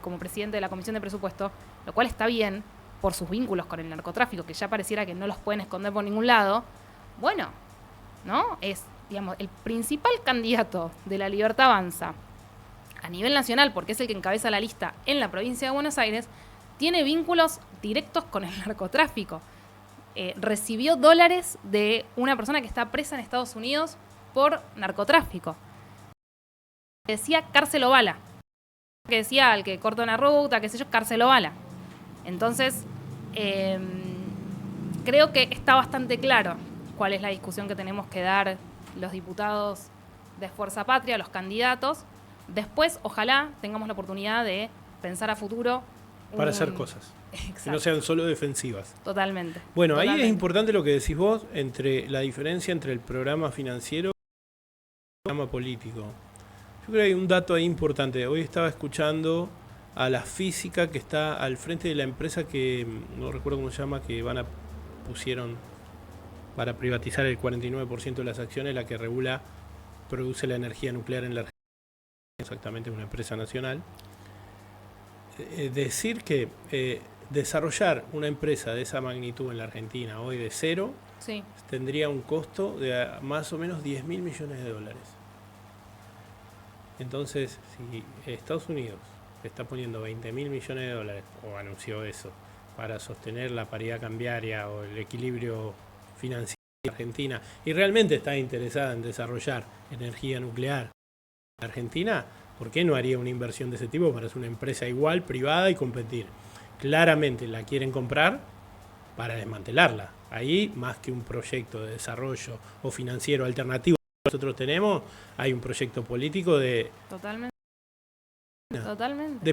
como presidente de la Comisión de Presupuesto, lo cual está bien por sus vínculos con el narcotráfico, que ya pareciera que no los pueden esconder por ningún lado. Bueno, ¿no? Es, digamos, el principal candidato de La Libertad Avanza a nivel nacional, porque es el que encabeza la lista en la provincia de Buenos Aires, tiene vínculos directos con el narcotráfico. Recibió dólares de una persona que está presa en Estados Unidos por narcotráfico. Decía cárcel o bala. Que decía al que corta una ruta, qué sé yo, cárcel o bala. Entonces, creo que está bastante claro cuál es la discusión que tenemos que dar los diputados de Fuerza Patria, los candidatos. Después, ojalá tengamos la oportunidad de pensar a futuro. Para hacer cosas. Exacto. Que no sean solo defensivas. Totalmente. Bueno, Totalmente. ahí es importante lo que decís vos, entre la diferencia entre el programa financiero y el programa político. Yo creo que hay un dato ahí importante. Hoy estaba escuchando a la física que está al frente de la empresa que, no recuerdo cómo se llama, que pusieron para privatizar el 49% de las acciones, la que produce la energía nuclear en la Argentina, exactamente una empresa nacional. Decir que desarrollar una empresa de esa magnitud en la Argentina hoy de cero, sí, tendría un costo de más o menos 10.000 millones de dólares. Entonces, si Estados Unidos está poniendo 20.000 millones de dólares, o anunció eso, para sostener la paridad cambiaria o el equilibrio financiero de Argentina, y realmente está interesada en desarrollar energía nuclear en Argentina, ¿por qué no haría una inversión de ese tipo para ser una empresa igual, privada y competir? Claramente la quieren comprar para desmantelarla. Ahí, más que un proyecto de desarrollo o financiero alternativo que nosotros tenemos, hay un proyecto político de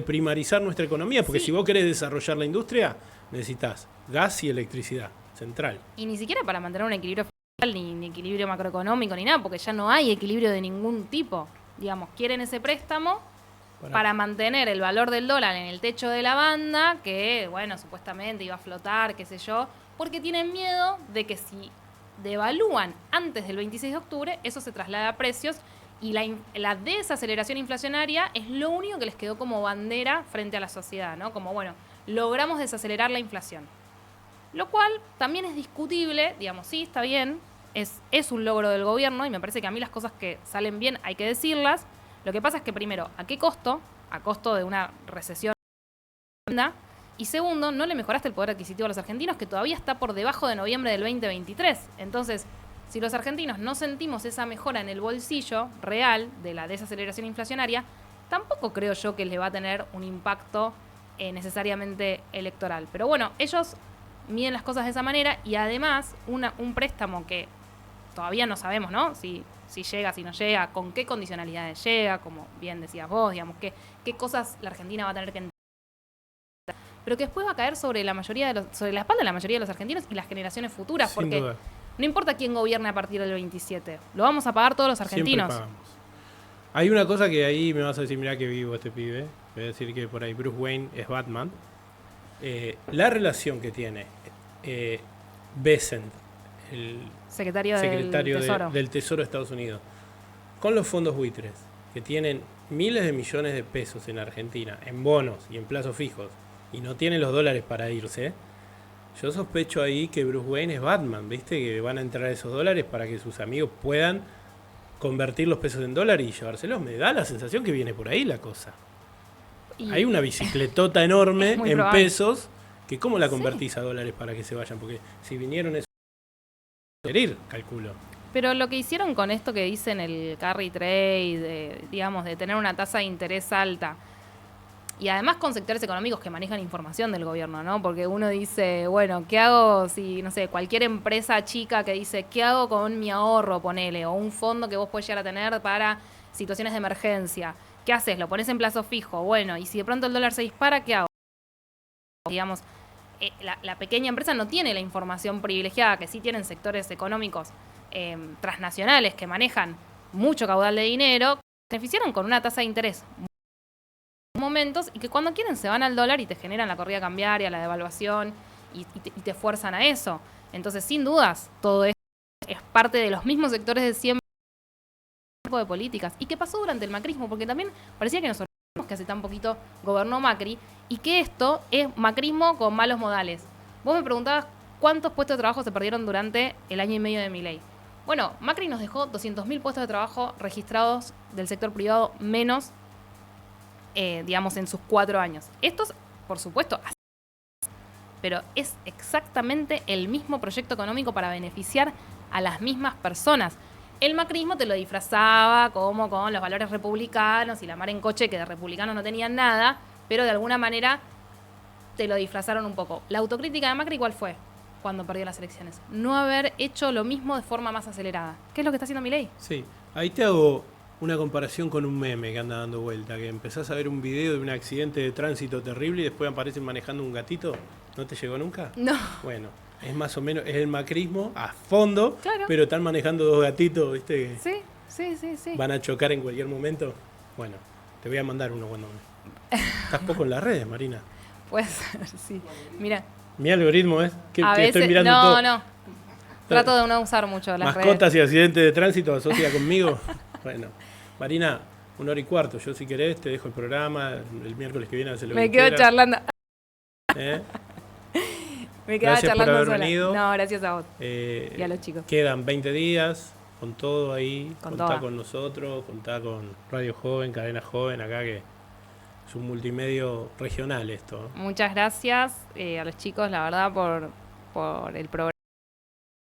primarizar nuestra economía, porque sí, si vos querés desarrollar la industria, necesitas gas y electricidad central. Y ni siquiera para mantener un equilibrio fiscal, ni equilibrio macroeconómico, ni nada, porque ya no hay equilibrio de ningún tipo. Digamos, quieren ese préstamo para mantener el valor del dólar en el techo de la banda, que, bueno, supuestamente iba a flotar, qué sé yo, porque tienen miedo de que si devalúan antes del 26 de octubre, eso se traslada a precios, y la desaceleración inflacionaria es lo único que les quedó como bandera frente a la sociedad, ¿no? Como, bueno, logramos desacelerar la inflación. Lo cual también es discutible, digamos, sí, está bien, es un logro del gobierno, y me parece que a mí las cosas que salen bien hay que decirlas. Lo que pasa es que, primero, ¿a qué costo? A costo de una recesión. Y segundo, no le mejoraste el poder adquisitivo a los argentinos, que todavía está por debajo de noviembre del 2023. Entonces, si los argentinos no sentimos esa mejora en el bolsillo real de la desaceleración inflacionaria, tampoco creo yo que le va a tener un impacto necesariamente electoral. Pero bueno, ellos miden las cosas de esa manera, y además un préstamo que todavía no sabemos, ¿no? Si llega, si no llega, con qué condicionalidades llega, como bien decías vos, digamos, qué cosas la Argentina va a tener que entender, pero que después va a caer sobre la espalda de la mayoría de los argentinos y las generaciones futuras, Sin porque duda. No importa quién gobierne a partir del 27, lo vamos a pagar todos los argentinos. Siempre pagamos. Hay una cosa que ahí me vas a decir, mirá que vivo este pibe, voy a decir que por ahí Bruce Wayne es Batman. La relación que tiene Bessent, el secretario del Tesoro de Estados Unidos, con los fondos buitres, que tienen miles de millones de pesos en Argentina, en bonos y en plazos fijos, y no tienen los dólares para irse, Yo sospecho ahí que Bruce Wayne es Batman, ¿viste? Que van a entrar esos dólares para que sus amigos puedan convertir los pesos en dólares y llevárselos. Me da la sensación que viene por ahí la cosa. Hay una bicicletota enorme en probable. Pesos, que ¿cómo la convertís a dólares para que se vayan? Porque si vinieron esos ir, calculo. Pero lo que hicieron con esto que dicen el carry trade, digamos, de tener una tasa de interés alta, y además con sectores económicos que manejan información del gobierno, ¿no? Porque uno dice, bueno, ¿qué hago si, no sé, cualquier empresa chica que dice, ¿qué hago con mi ahorro, ponele? O un fondo que vos podés llegar a tener para situaciones de emergencia. ¿Qué haces? ¿Lo pones en plazo fijo? Bueno, y si de pronto el dólar se dispara, ¿qué hago? Digamos, la pequeña empresa no tiene la información privilegiada que sí tienen sectores económicos transnacionales que manejan mucho caudal de dinero, se beneficiaron con una tasa de interés momentos y que cuando quieren se van al dólar y te generan la corrida cambiaria, la devaluación y te fuerzan a eso. Entonces, sin dudas, todo esto es parte de los mismos sectores de siempre de políticas. ¿Y qué pasó durante el macrismo? Porque también parecía que nos olvidamos que hace tan poquito gobernó Macri y que esto es macrismo con malos modales. Vos me preguntabas cuántos puestos de trabajo se perdieron durante el año y medio de Milei. Bueno, Macri nos dejó 200.000 puestos de trabajo registrados del sector privado menos digamos, en sus 4 años. Estos, por supuesto, pero es exactamente el mismo proyecto económico para beneficiar a las mismas personas. El macrismo te lo disfrazaba como con los valores republicanos y la mar en coche, que de republicanos no tenían nada, pero de alguna manera te lo disfrazaron un poco. La autocrítica de Macri, ¿cuál fue? Cuando perdió las elecciones. No haber hecho lo mismo de forma más acelerada. ¿Qué es lo que está haciendo Milei? Sí, ahí te hago una comparación con un meme que anda dando vuelta, que empezás a ver un video de un accidente de tránsito terrible y después aparecen manejando un gatito. ¿No te llegó nunca? No. Bueno, es más o menos, es el macrismo a fondo, claro. Pero están manejando 2 gatitos, ¿viste? Sí. Van a chocar en cualquier momento. Bueno, te voy a mandar uno cuando estás poco en las redes, Marina. Pues sí, mira. Mi algoritmo es que estoy mirando todo. No. Trato de no usar mucho las redes. Mascotas y accidentes de tránsito asocia conmigo. Bueno, Marina, 1h15. Yo, si querés, te dejo el programa. El miércoles que viene hace lo que quedo quieras. Charlando. Me quedaba gracias charlando por haber sola. Venido. No, gracias a vos. Y a los chicos. Quedan 20 días con todo ahí. Contá toda. con nosotros, contá con Radio Joven, Cadena Joven, acá que es un multimedio regional esto. Muchas gracias a los chicos, la verdad, por el programa.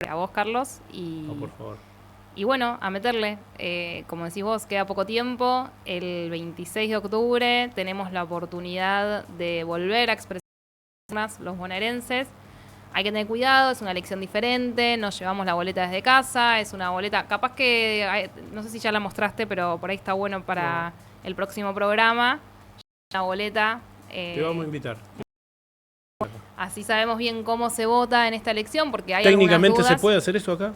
A vos, Carlos. No, por favor. Y bueno, a meterle, como decís vos, queda poco tiempo. El 26 de octubre tenemos la oportunidad de volver a expresarnos los bonaerenses. Hay que tener cuidado, es una elección diferente, nos llevamos la boleta desde casa, es una boleta, capaz que, no sé si ya la mostraste, pero por ahí está bueno para el próximo programa. La boleta. Te vamos a invitar. Así sabemos bien cómo se vota en esta elección, porque hay técnicamente algunas dudas. ¿Se puede hacer eso acá?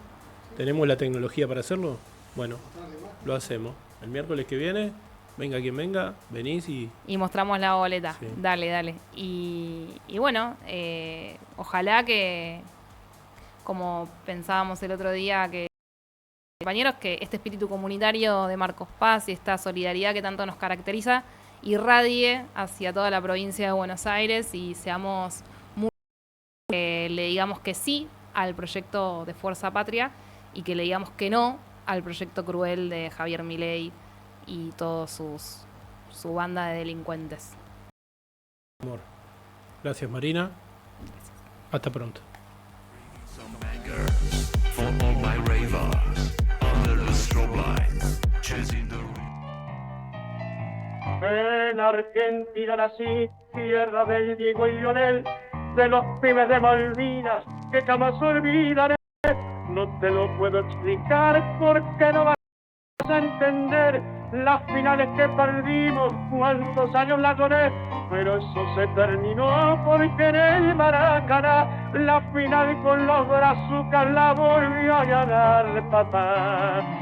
¿Tenemos la tecnología para hacerlo? Bueno, lo hacemos. El miércoles que viene, venga quien venga, venís y mostramos la boleta. Sí. Dale. Y bueno, ojalá que, como pensábamos el otro día, que compañeros, que este espíritu comunitario de Marcos Paz y esta solidaridad que tanto nos caracteriza irradie hacia toda la provincia de Buenos Aires y seamos muy le digamos que sí al proyecto de Fuerza Patria y que le digamos que no al proyecto cruel de Javier Milei y toda su banda de delincuentes. Amor. Gracias, Marina. Hasta pronto. En Argentina nací, tierra del Diego y Lionel, de los pibes de Malvinas que jamás olvidaré. No te lo puedo explicar porque no vas a entender las finales que perdimos, cuántos años la lloré, pero eso se terminó porque en el Maracaná la final con los brazucas la volvió a ganar papá.